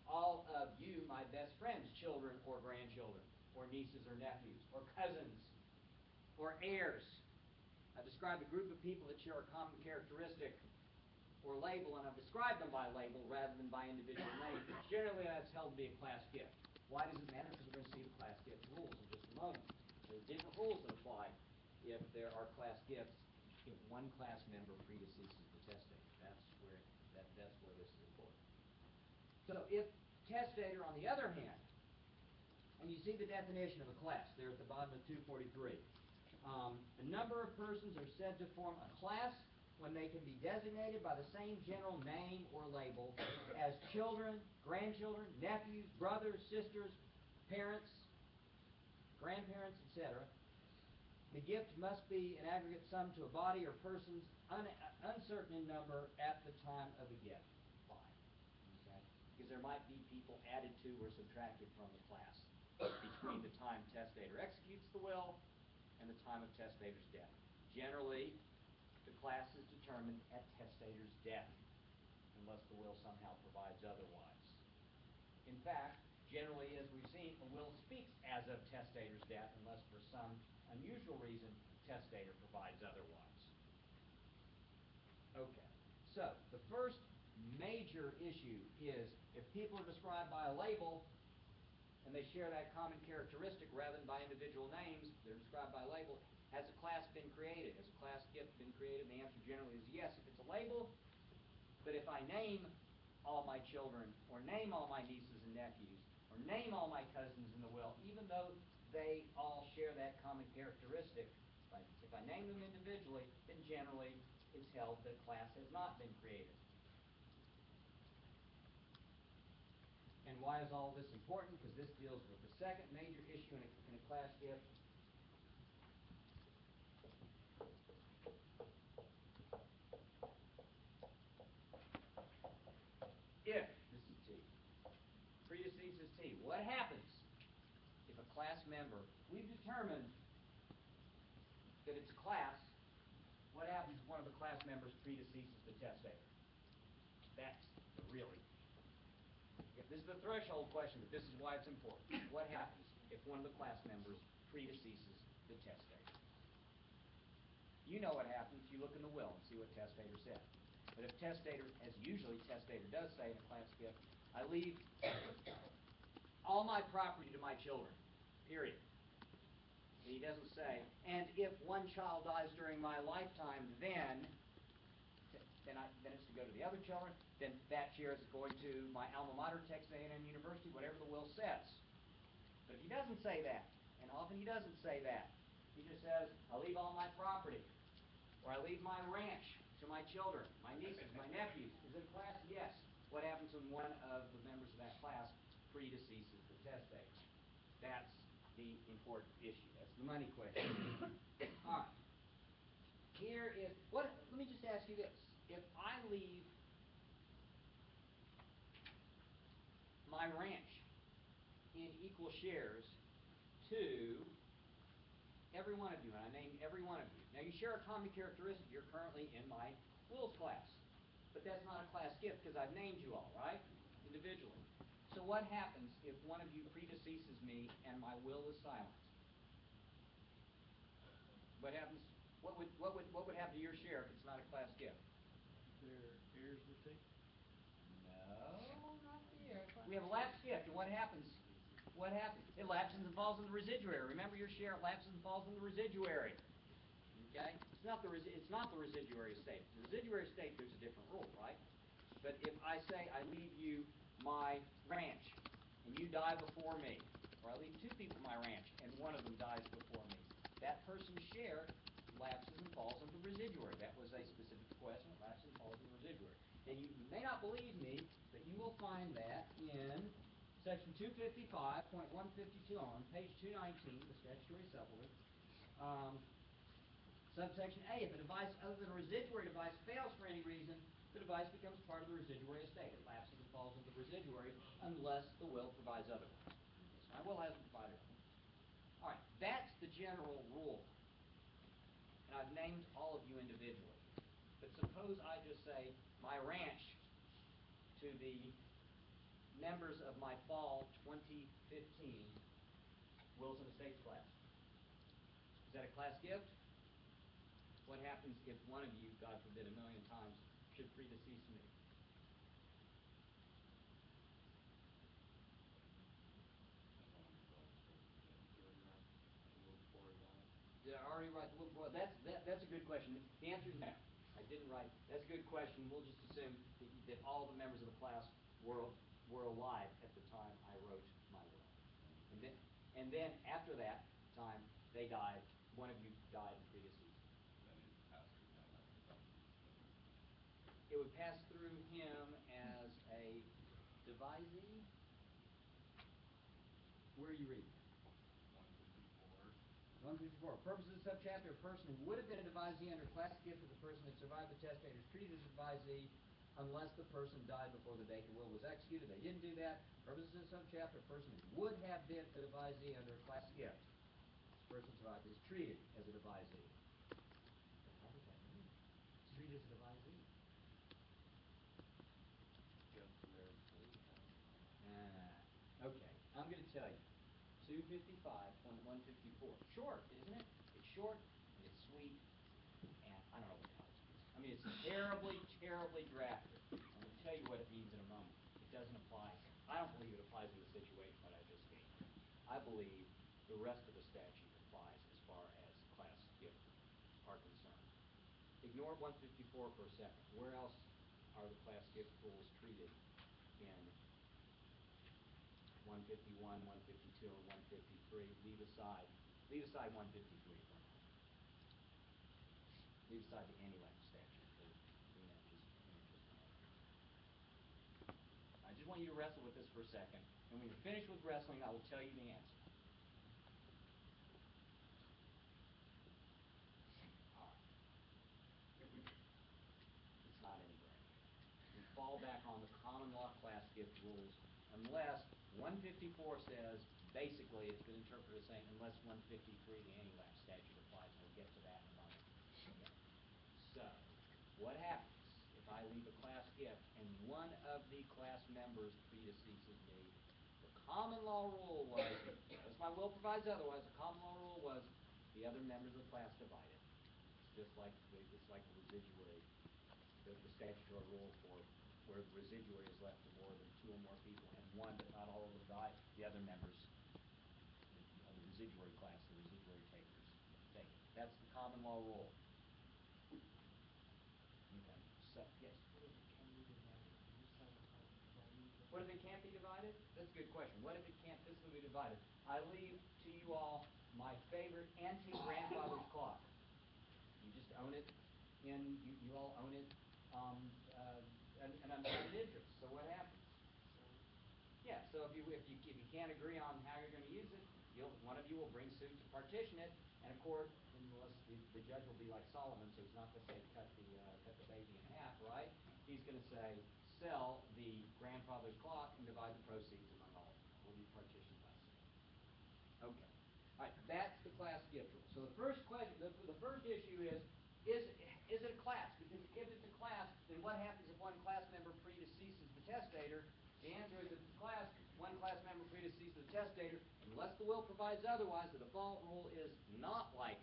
all of you, my best friends' children or grandchildren, or nieces or nephews, or cousins, or heirs. I described a group of people that share a common characteristic or label, and I've described them by label rather than by individual name. Generally, that's held to be a class gift. Why does it matter? Because we're going to see the class gift rules in just a moment. There's different rules that apply if there are class gifts if one class member predeceases the testator. That's where this is important. So if testator, on the other hand, and you see the definition of a class there at the bottom of 243, a number of persons are said to form a class when they can be designated by the same general name or label as children, grandchildren, nephews, brothers, sisters, parents, grandparents, etc. The gift must be an aggregate sum to a body or persons uncertain in number at the time of the gift. Why? Okay? Because there might be people added to or subtracted from the class between the time testator executes the will and the time of testator's death. Generally, the class is determined at testator's death, unless the will somehow provides otherwise. In fact, generally, as we've seen, a will speaks as of testator's death, unless for some unusual reason, testator provides otherwise. Okay, so the first major issue is if people are described by a label and they share that common characteristic rather than by individual names, they're described by label. Has a class been created? Has a class gift been created? And the answer generally is yes if it's a label. But if I name all my children, or name all my nieces and nephews, or name all my cousins in the will, even though they all share that common characteristic, if I name them individually, then generally it's held that class has not been created. And why is all this important? Because this deals with the second major issue in a class gift. If, this is T, predeceases T, what happens if a class member, we've determined that it's a class, what happens if one of the class members predeceases the testator? That's really, this is the threshold question, but this is why it's important. What happens if one of the class members predeceases the testator? You know what happens. You look in the will and see what testator said. But if testator, as usually testator does say in a class gift, I leave all my property to my children, period. He doesn't say, and if one child dies during my lifetime, then it's to go to the other children, then that share is going to my alma mater, Texas A&M University, whatever the will says. But if he doesn't say that, and often he doesn't say that, he just says, I leave all my property. Or I leave my ranch to my children, my nieces, my nephews. Is it a class? Yes. What happens when one of the members of that class predeceases the testator? That's the important issue. That's the money question. All right. Here is what. Let me just ask you this: if I leave my ranch in equal shares to every one of you, and I name every one of you. Now you share a common characteristic. You're currently in my wills class, but that's not a class gift because I've named you all, right? Individually. So what happens if one of you predeceases me and my will is silent? What happens? What would happen to your share if it's not a class gift? Their heirs would take. No, not the heirs. We have a lapse gift, and what happens? What happens? It lapses and falls in the residuary. Remember, your share lapses and falls in the residuary. Okay? It's not the residuary estate. The residuary estate, there's a different rule, right? But if I say I leave you my ranch and you die before me, or I leave two people my ranch and one of them dies before me, that person's share lapses and falls in the residuary. That was a specific question. It lapses and falls in the residuary. And you may not believe me, but you will find that in Section 255.152 on page 219, the statutory supplement. Subsection A, if a device other than a residuary device fails for any reason, the device becomes part of the residuary estate. It lapses and falls into the residuary unless the will provides otherwise. My will hasn't provided otherwise. All right, that's the general rule. And I've named all of you individually. But suppose I just say my ranch to the members of my fall 2015 wills and estates class. Is that a class gift? What happens if one of you, God forbid a million times, should predecease me? Did I already write the will before? That's a good question. The answer is no. I didn't write. That's a good question. We'll just assume that all the members of the class were alive at the time I wrote my will. And then after that time, they died. One of you died and predeceased. It would pass through him as a devisee. Where are you reading? 154. Purposes of subchapter: a person who would have been a devisee under class gift of the person that survived the testator is treated as a devisee unless the person died before the date the will was executed. They didn't do that. Purposes of subchapter: a person who would have been a devisee under a class gift. This person survived is treated as a devisee. How does that mean? Treated as a devisee. Okay, I'm going to tell you. 255.154. Short, isn't it? It's short, and it's sweet, and I don't know what the hell it means. I mean, it's terribly, terribly drafted. I'm going to tell you what it means in a moment. It doesn't apply. I don't believe it applies in the situation that I just gave. I believe the rest of the statute applies as far as class gifts are concerned. Ignore 154 for a second. Where else are the class gift rules treated in 151, 152, and 153? Leave aside 153 for a moment. Leave aside the Anti-Lapse statute for just a moment. I just want you to wrestle with this for a second, and when you're finished with wrestling, I will tell you the answer. All right. It's not any brainer. We fall back on the common law class gift rules unless 154 says, basically, it's been interpreted as saying, unless 153, the Anti-Lapse statute applies. We'll get to that in a moment. Okay. So, what happens if I leave a class gift and one of the class members predeceases me? The common law rule was, as my will provides otherwise, the common law rule was the other members of the class divided. It's like the residuary, the statutory rule for where the residuary is left to more than two or more people, and one but not all of them die, the other members of the residuary class, the residuary takers, take it. That's the common law rule. Okay. So, yes. What if it can't be divided? That's a good question. What if it can't physically be divided? I leave to you all my favorite antique grandfather's clock. You just own it. you all own it, an undivided interest. So what happens? Yeah, so if you can't agree on how you're going to use it, one of you will bring suit to partition it, and of course, unless the judge will be like Solomon, so he's not going to say cut the baby in half, right? He's going to say sell the grandfather's clock and divide the proceeds among all. Will be partitioned by sale. Okay, all right, that's the class gift rule. So the first question, the first issue is it a class? Because if it's a class, then what happens if one class member predeceases the testator? The answer is if it's a class, one class member predeceases the testator, unless the will provides otherwise. The default rule is not like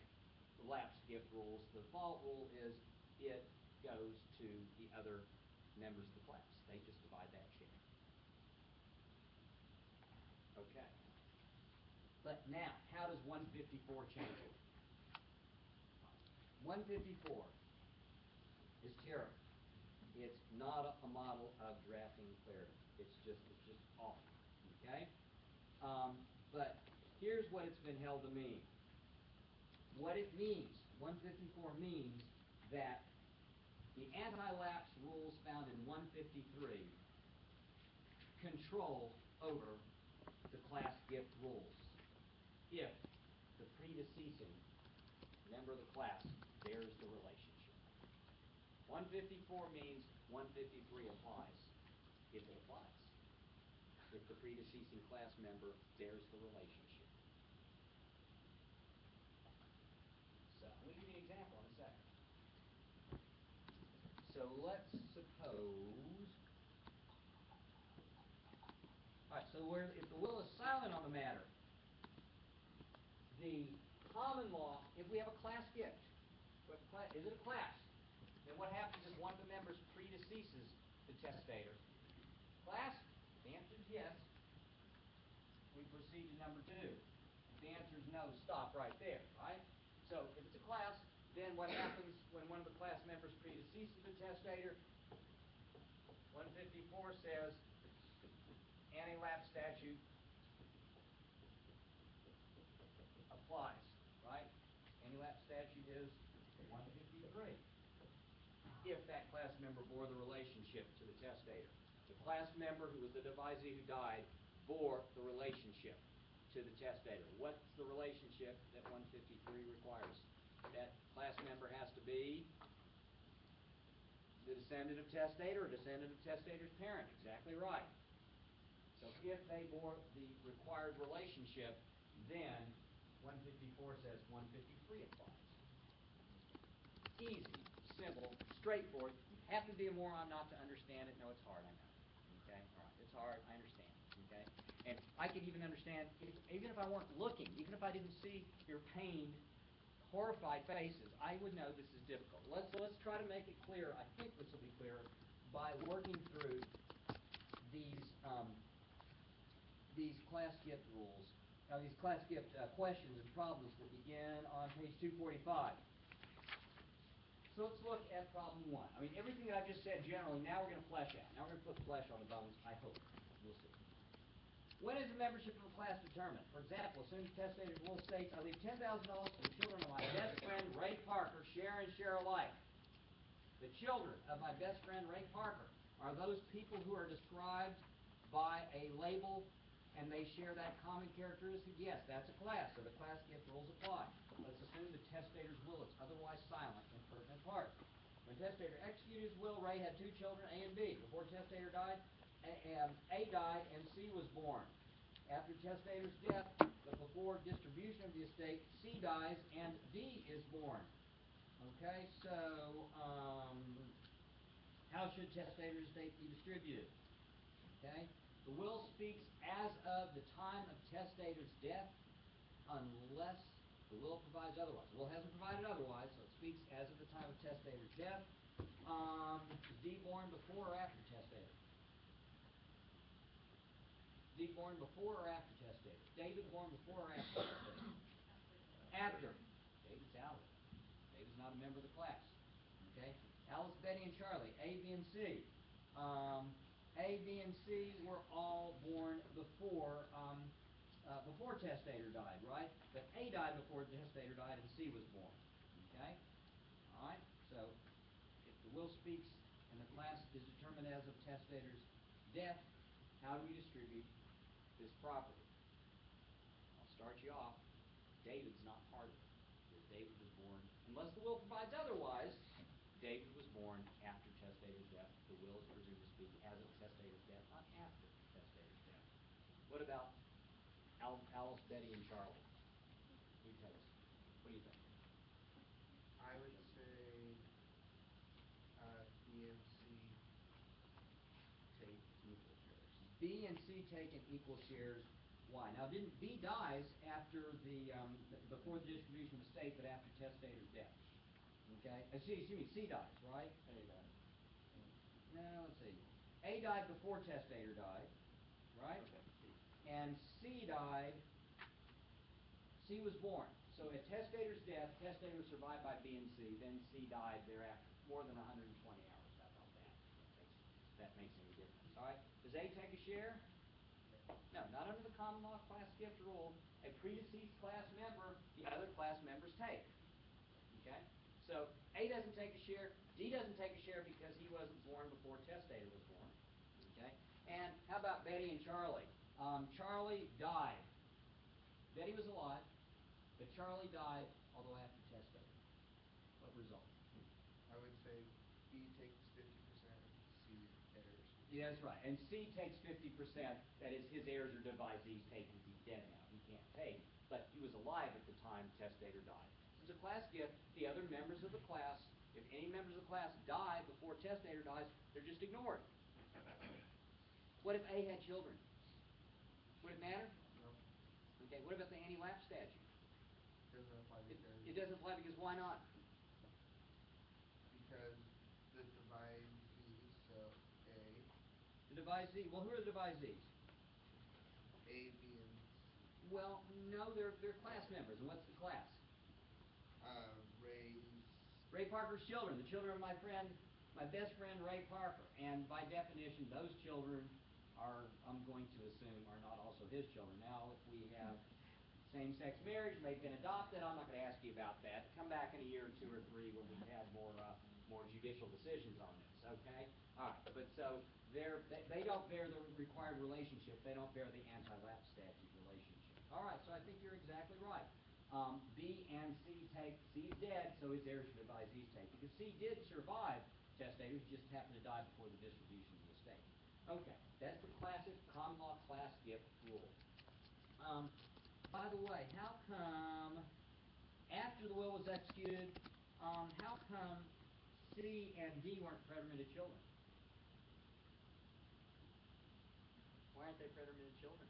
the lapse gift rules. The default rule is it goes to the other members of the class. They just divide that share. Okay. But now, how does 154 change it? 154 is terrible. It's not a model of drafting clarity. It's just off. Okay? But here's what it's been held to mean. What it means, 154 means that the anti-lapse rules found in 153 control over the class gift rules if the predeceasing member of the class bears the relationship. 154 means 153 applies if it applies. If the predeceasing class member bears the relationship. So, I'm going to give you an example in a second. So, let's suppose... Alright, so if the will is silent on the matter, the common law, if we have a class gift, is it a class? Then what happens if one of the members predeceases the testator? Class? If the answer is yes, we proceed to number 2. If the answer is no, stop right there, right? So if it's a class, then what happens when one of the class members predeceases the testator? 154 says anti-lapse statute applies, right? Anti-lapse statute is 153. If that class member bore the relationship to the testator. The class member who was the devisee who died bore the relationship to the testator. What's the relationship that 153 requires? That class member has to be the descendant of testator or descendant of testator's parent. Exactly right. So if they bore the required relationship, then 154 says 153 applies. Easy, simple, straightforward. You have to be a moron not to understand it. No, it's hard, I know. Okay? All right, it's hard, I understand. Okay? And I could even understand, even if I weren't looking, even if I didn't see your pained, horrified faces, I would know this is difficult. Let's try to make it clear. I think this will be clearer by working through these class gift rules, these class gift questions and problems that begin on page 245. So let's look at problem 1. I mean, everything that I've just said generally, now we're going to flesh out. Now we're going to put flesh on the bones, I hope. We'll see. When is the membership of a class determined? For example, assume the testator's will states, I leave $10,000 to the children of my best friend, Ray Parker, share and share alike. The children of my best friend, Ray Parker, are those people who are described by a label and they share that common characteristic? Yes, that's a class, so the class gift rules apply. Let's assume the testator's will is otherwise silent in pertinent parts. When testator executed his will, Ray had 2 children, A and B. Before testator died, A died and C was born. After testator's death, but before distribution of the estate, C dies and D is born. Okay, so how should testator's estate be distributed? Okay, the will speaks as of the time of testator's death, unless the will provides otherwise. The will hasn't provided otherwise, so it speaks as of the time of testator's death. Is D born before or after testator? D born before or after testator? David born before or after testator? After. David's out of it. David's not a member of the class. Okay? Alice, Betty, and Charlie, A, B, and C. A, B, and C were all born before testator died, right? But A died before the testator died and C was born. Okay? Alright? So will speaks and the class is determined as of testator's death, how do we distribute this property? I'll start you off. David's not part of it, because David was born, unless the will provides otherwise, David was born after testator's death. The will is presumed to speak as of testator's death, not after testator's death. What about Alice, Betty, and Charlie? You tell us. What do you think? I would say B and C take equal shares. B and C take in equal shares. Why? Now, didn't B dies after before the distribution of estate, but after testator's death? Okay. Excuse me. C dies, right? A died. Now let's see. A died before testator died, right? Okay. And C died. C was born. So at testator's death, testator was survived by B and C. Then C died thereafter. More than 120 hours. How about that? That makes any difference. All right. Does A take a share? No, not under the common law class gift rule. A predeceased class member, the other class members take. Okay? So A doesn't take a share. D doesn't take a share because he wasn't born before testator was born. Okay? And how about Betty and Charlie? Charlie died. Betty was alive, but Charlie died, although after testator. What result? I would say B takes 50% and C heirs. Yeah, that's right. And C takes 50%. That is, his heirs or devisees take because he's dead now. He can't take. But he was alive at the time testator died. It's a class gift. The other members of the class, if any members of the class die before testator dies, they're just ignored. What if A had children? Would it matter? No, Okay, what about the Anti-Lapse statute? doesn't apply because It doesn't apply because why not? because the devisees, so A, The devisee, well, who are the devisees? A, B, and C. Well, no, they're class members. And what's the class? Ray's. Ray Parker's children, the children of my best friend Ray Parker. And by definition, those children are, I'm going to assume, are not also his children. Now, if we have same-sex marriage and they've been adopted, I'm not going to ask you about that. Come back in a year or two or three when we've had more judicial decisions on this, okay? All right, but so they don't bear the required relationship. They don't bear the anti-lapse statute relationship. All right, so I think you're exactly right. B and C take, C's dead, so his heirs or devisees take. Because C did survive testator, he just happened to die before the distribution of the estate. Okay, that's the classic common law class gift rule. By the way, how come after the will was executed, how come C and D weren't pretermitted children? Why aren't they pretermitted children?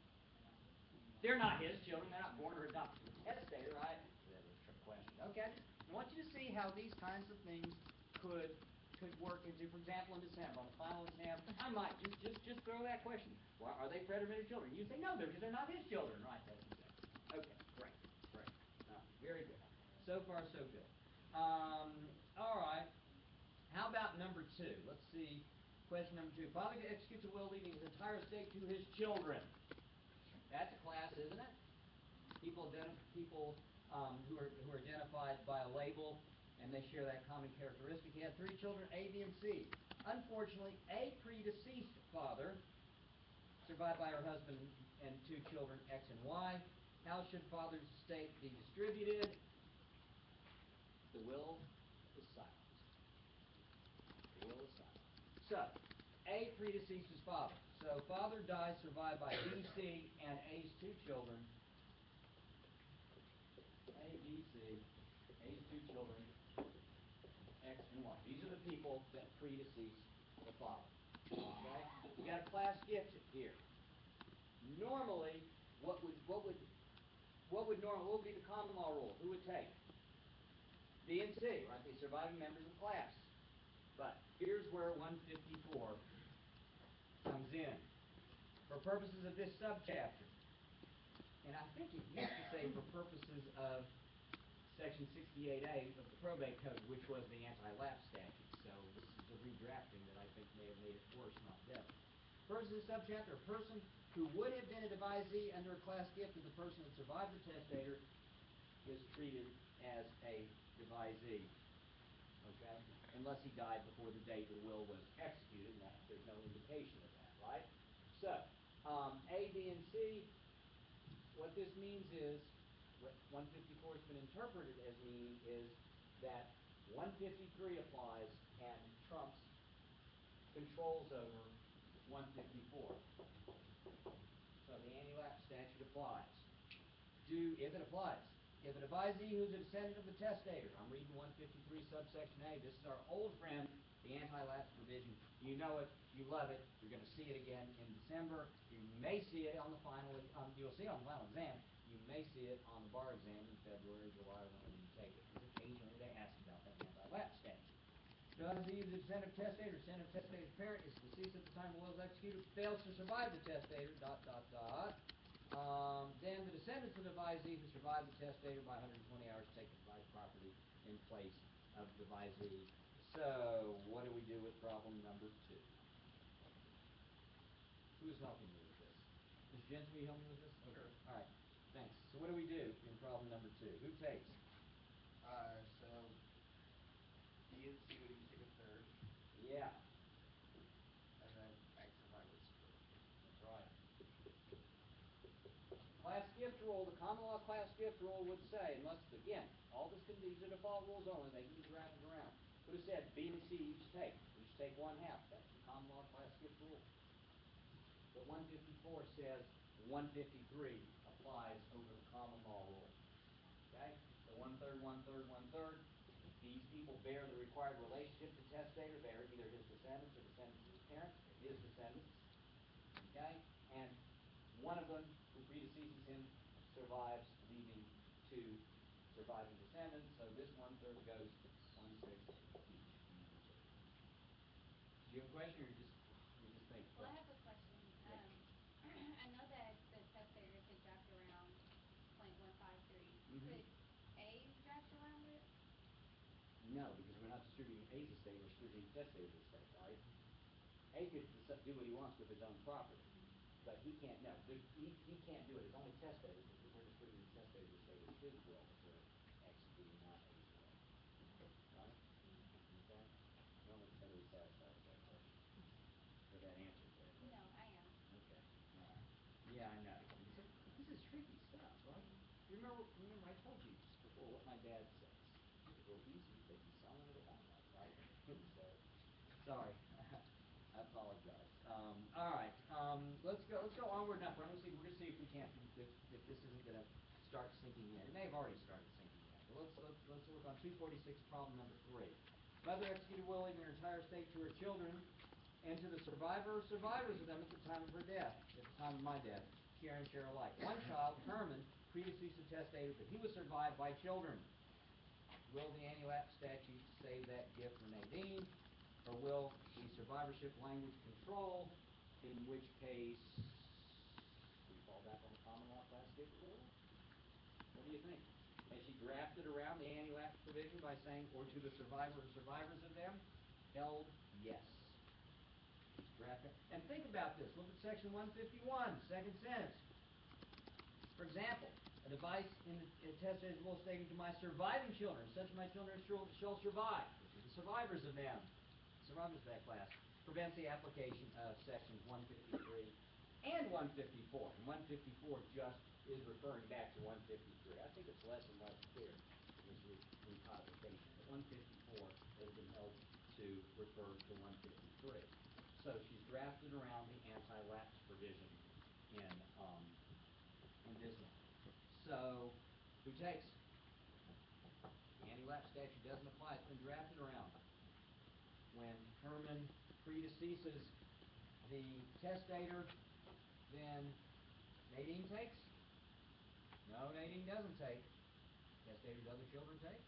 They're not his children. They're not born or adopted from the testator, right? That was a trick question. Okay. I want you to see how these kinds of things could work into, for example, in December, on the final exam, I might just throw that question. Well, are they pretermitted children? You say, no, they're not his children. Right, that's exactly. Okay, great. Very good. So far, so good. All right. How about number 2? Let's see. Question number 2. Father executes a will leaving his entire estate to his children. That's a class, isn't it? People who are identified by a label, and they share that common characteristic. He had 3 children, A, B, and C. Unfortunately, A predeceased father, survived by her husband and 2 children, X and Y. How should father's estate be distributed? The will is silent. The will is silent. So, A predeceased his father. So, father dies survived by B, C, and A's 2 children. A, B, C, A's 2 children, X and Y. These are the people that predeceased the father. Okay? We got a class gift here. Normally, what would be the common law rule? Who would take? B and C, right? The surviving members of the class. But here's where 154 comes in. For purposes of this subchapter, and I think it used to say for purposes of Section 68A of the Probate Code, which was the Anti-Lapse statute. So this is a redrafting that I think may have made it worse, not better. Purposes of this subchapter, a person who would have been a devisee under a class gift of the person that survived the testator is treated as a devisee. okay? Unless he died before the date the will was executed, and that there's no indication of that, right? So, A, B, and C, what this means is, what 154 has been interpreted as meaning is that 153 applies and trumps controls over 154. So the anti-lapse statute applies. If it applies, if a devisee who's a descendant of the testator, I'm reading 153 subsection A, this is our old friend, the anti-lapse provision. You know it, you love it, you're going to see it again in December, you may see it on the final, you'll see it on the final exam, you may see it on the bar exam in February, July, or whenever you take it, because occasionally they ask about that anti-lapse statute. Devisee is a descendant of testator, descendant of testator's parent is deceased at the time the will is executed, fails to survive the testator, then the descendants of the devisee who survive the testator by 120 hours take the divided property in place of the devisee. So, what do we do with problem number 2? Who's helping me with this? Ms. Jens, will you help me with this? Okay. Sure. All right. Thanks. So, what do we do in problem number 2? Who takes? So B and C would each take a third, Yeah. and then X and Y would split. That's right. Class gift rule, the common law class gift rule would say, unless, again, all this can, these are default rules only, they can be drafted around. Would have said B and C each take 1/2. That's the common law class gift rule. But 154 says 153 applies over the common law rule. Okay? So 1/3, 1/3, 1/3. These people bear the required relationship to testator. They're either his descendants or descendants of his parents, or his descendants. Okay? And one of them who predeceases him survives, leaving 2 surviving descendants. So this 1/3 goes 1/6 each. Do you have a question, or you just think? Well, I have a question. Yeah. I know that the testator could draft around .153. Could A draft around it? No, because we're not distributing A's estate, we're distributing testator's estate, right? A could do what he wants with his own property, but he can't. No, he can't do it. It's only testator, because we're distributing testator's estate as his will that we're executing, not A's will. Right? Okay. I don't know if anybody's satisfied with that question. With that answer, Claire. No, I am. Okay. All right. Yeah, I know. This is tricky stuff, right? You remember I told you before what my dad says. It's real easy, but he's selling it along, right? So, sorry. I apologize. All right. Let's go onward and upward. We're gonna see if we can't, if this isn't gonna start sinking in. It may have already started sinking in. But let's work on 246, problem number 3. Mother executed will leaving her entire estate to her children and to the survivor or survivors of them at the time of her death, at the time of my death, share and share alike. One child, Herman, predeceased the testator, but he was survived by children. Will the anti-lapse statute save that gift for Nadine, or will the survivorship language control, in which case we fall back on the common law class gift rule? What do you think? Has she drafted around the anti-lapse provision by saying, or to the survivor or survivors of them? Held yes. And think about this. Look at section 151, second sentence. For example, a device in the testator's will stating to my surviving children, such of my children as shall survive, which are the survivors of them, survivors of that class, prevents the application of sections 153 and 154. And 154 just is referring back to 153. I think it's less and less clear in this recodification. But 154 has been held to refer to 153. So she's drafted around the anti-lapse provision in this one. So, who takes? The anti-lapse statute doesn't apply. It's been drafted around. When Herman predeceases the testator, then Nadine takes? No, Nadine doesn't take. Testator's other children take?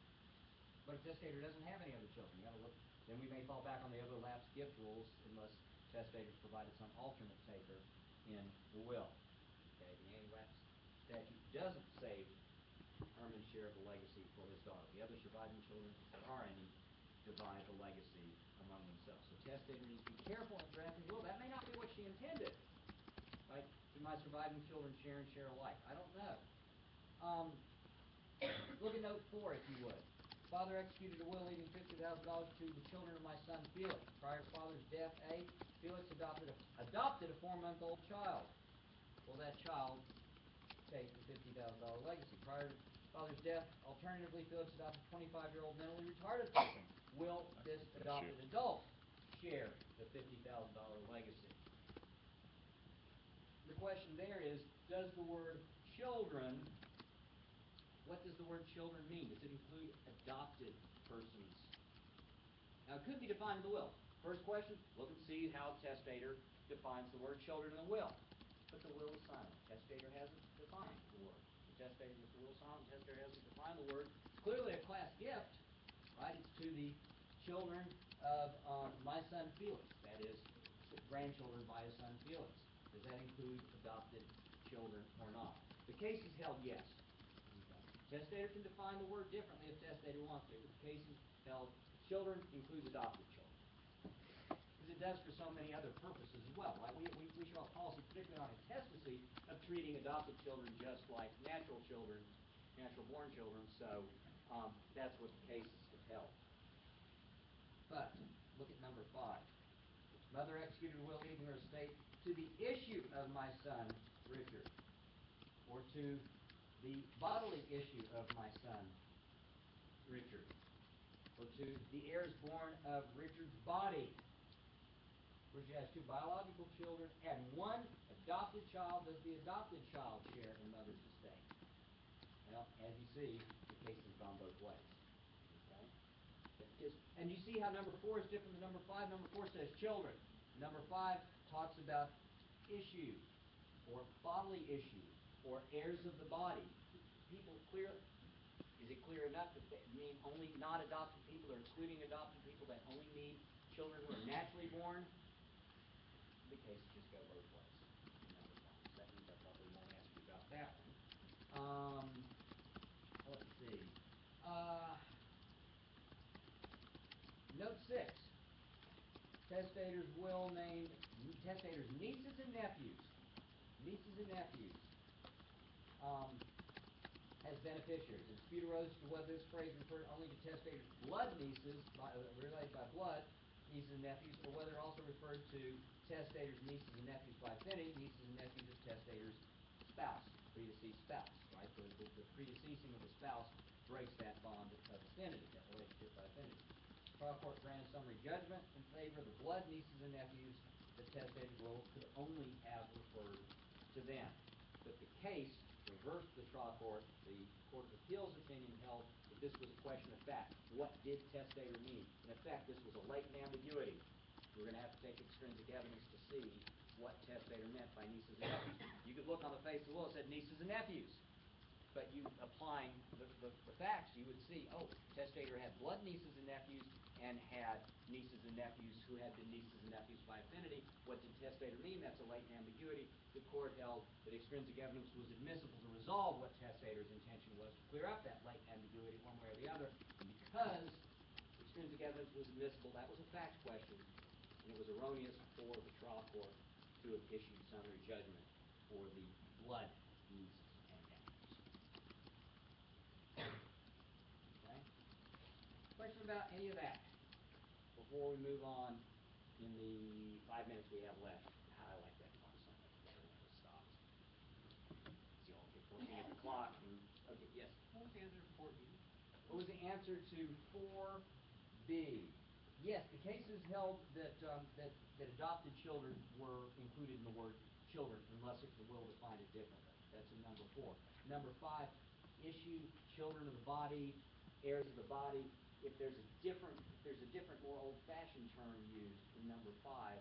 But if testator doesn't have any other children, you gotta look. Then we may fall back on the other lapse gift rules unless testator's provided some alternate taker in the will. Okay, the anti-lapse statute doesn't save Herman's share of the legacy for his daughter. The other surviving children, if there are any, divide the legacy among themselves. So testator needs to be careful in drafting the will. That may not be what she intended. Right? Do my surviving children share and share alike? I don't know. Look at note 4 if you would. Father executed a will leaving $50,000 to the children of my son Felix. Prior to father's death, A, Felix adopted a 4-month-old child. Will that child take the $50,000 legacy? Prior to father's death, alternatively, Felix adopted a 25-year-old mentally retarded person. Will this adopted adult share the $50,000 legacy? The question there is, does the word children, what does the word children mean? Does it include adopted persons? Now, it could be defined in the will. First question, look and see how the testator defines the word children in the will. But the will is silent. The testator hasn't defined the word. The will is silent. The testator hasn't defined the word. It's clearly a class gift, right? It's to the children of my son Felix. That is, grandchildren by his son Felix. Does that include adopted children or not? The case is held yes. Okay. Testator can define the word differently if testator wants to. The case is held children includes adopted children. Because it does for so many other purposes as well. Right? We show a policy, particularly on intestacy, of treating adopted children just like natural children, natural-born children. So that's what the case is held. But look at number 5. Mother executed a will leaving her estate to the issue of my son Richard, or to the bodily issue of my son Richard, or to the heirs born of Richard's body. Richard has 2 biological children and 1 adopted child. Does the adopted child share in mother's estate? Well, as you see, the case has gone both ways. Okay? And you see how number 4 is different than number 5? Number 4 says children. Number 5 talks about issue, or bodily issue, or heirs of the body. People clear. Is it clear enough that they mean only not adopted people, or including adopted people that only mean children who are naturally born? The case just go both ways. That means I probably won't ask you about that one. Let's see. Note 6. Testator's will named testator's nieces and nephews. As beneficiaries. A dispute arose as to whether this phrase referred only to testator's blood nieces, related by blood, nieces and nephews, or whether it also referred to testator's nieces and nephews by affinity, nieces and nephews of testator's spouse, predeceased spouse, right? The predeceasing of the spouse breaks that bond of affinity, that relationship by affinity. Trial court granted summary judgment in favor of the blood nieces and nephews. The testator's will could only have referred to them. But the case reversed the trial court. The Court of Appeals opinion held that this was a question of fact. What did testator mean? In effect, this was a latent ambiguity. We're going to have to take extrinsic evidence to see what testator meant by nieces and nephews. You could look on the face of the will, it said nieces and nephews. But you applying the facts, you would see, oh, testator had blood nieces and nephews and had nieces and nephews who had been nieces and nephews by affinity. What did testator mean? That's a latent ambiguity. The court held that extrinsic evidence was admissible to resolve what testator's intention was, to clear up that latent ambiguity one way or the other. And because extrinsic evidence was admissible, that was a fact question, and it was erroneous for the trial court to have issued summary judgment for the blood nieces. Question about any of that before we move on in the 5 minutes we have left? I like that fun so much better when it stops. See, y'all get looking at the clock. Okay, yes. What was the answer to 4B? What was the answer to 4B? Yes, the case is held that adopted children were included in the word children, unless if the will defined it differently. That's in number 4. Number 5, issue, children of the body, heirs of the body. If there's a different, more old-fashioned term used in number 5,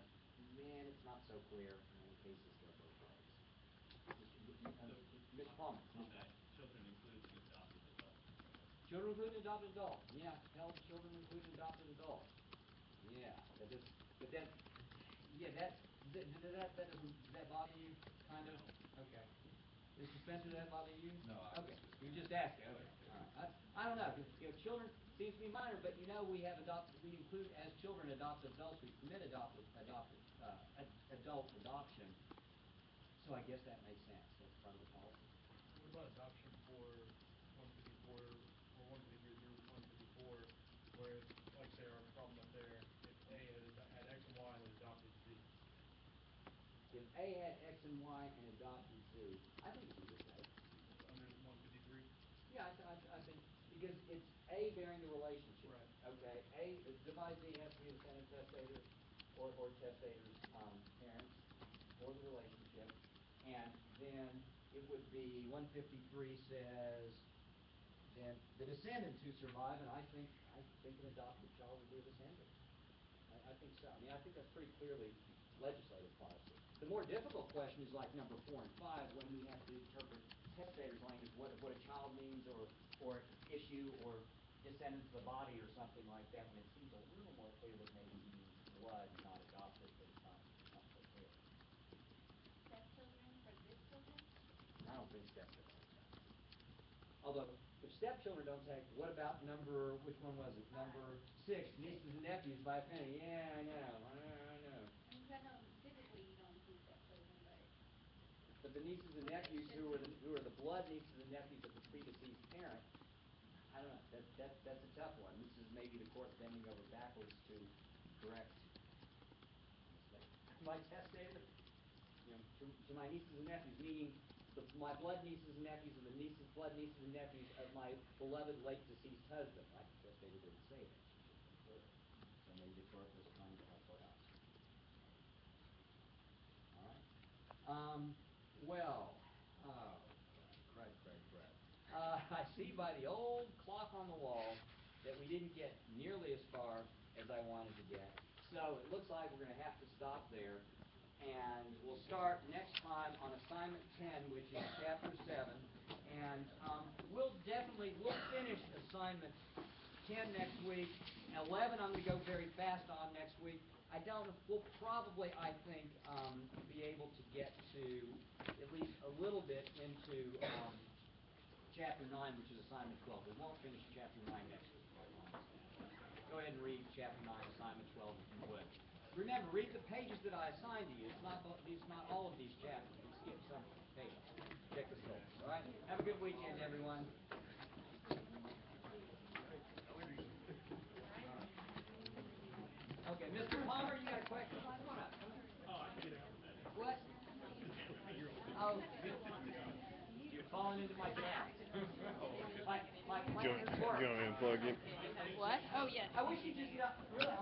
man, it's not so clear, and the cases go both ways. Mr. Palmer. On that, children includes an adopted adult. Children include an adopted adult. Yeah, held children include an adopted adult. Yeah, that does, but that, yeah, that doesn't, does that bother you, kind of? No. Okay. Is Spencer, does that bother you? No, Okay, you were just asking, okay. All right. I don't know, because children seems to be minor, but we include as children adopted adults, we permit adult adoption, so I guess that makes sense. That's part of the policy. What about adoption for 154 or 153 through 154 before, where it's, like say our problem up there, if A had X and Y and it adopted Z. If A had X and Y and adopted Z, I think it's either way. Under 153? Yeah, I think, because it's A bearing the relationship. Right. Okay, A, divide Z has to be the descendant testator or testator's parents for the relationship. And then it would be 153 says, then the descendants who survive, and I think an adopted child would be a descendant. I think so. I mean, I think that's pretty clearly legislative policy. The more difficult question is like number 4 and 5, when we have to interpret testator's language, what a child means, or issue, or descendants of the body, or something like that, when it seems a little more clear that maybe he means blood, not adopted, but it's not so clear. Stepchildren for this children? I don't think stepchildren. Although, if stepchildren don't take, what about number, which one was it? Number 6, nieces and nephews by affinity. Yeah, I know. I mean, I know typically you don't include stepchildren, But the nieces and nephews who are the blood nieces and nephews of the predeceased parent, I don't know. That's a tough one. This is maybe the court bending over backwards to correct my testator. You know, to my nieces and nephews, meaning my blood nieces and nephews and the blood nieces and nephews of my beloved late deceased husband. Like the testator didn't say that. She just inferred it. So maybe the court was trying to help her out. All right. Well, crud. I see by the old clock on the wall that we didn't get nearly as far as I wanted to get. So it looks like we're going to have to stop there. And we'll start next time on assignment 10, which is chapter 7. And we'll finish assignment 10 next week. 11 I'm going to go very fast on next week. We'll probably, I think, be able to get to at least a little bit into chapter 9, which is assignment 12. We won't finish chapter 9 next week. Go ahead and read chapter 9, assignment 12, if you would. Remember, read the pages that I assigned to you. It's not all of these chapters. We skipped some pages. Check the syllabus. All right? Have a good weekend, everyone. Okay, Mr. Palmer, you got a question? Come on up. What? Oh, you're falling into my trap. My plan is work. You want me to plug you? What? Oh, yes. I wish you just jotted it down.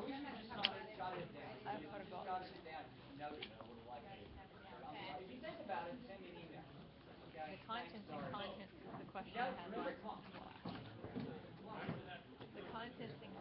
Just jotted it down. Noted it. I would have liked it. If you think about it, send me an email. Okay? The contents is the question No, I had remember, last. come on. The contents and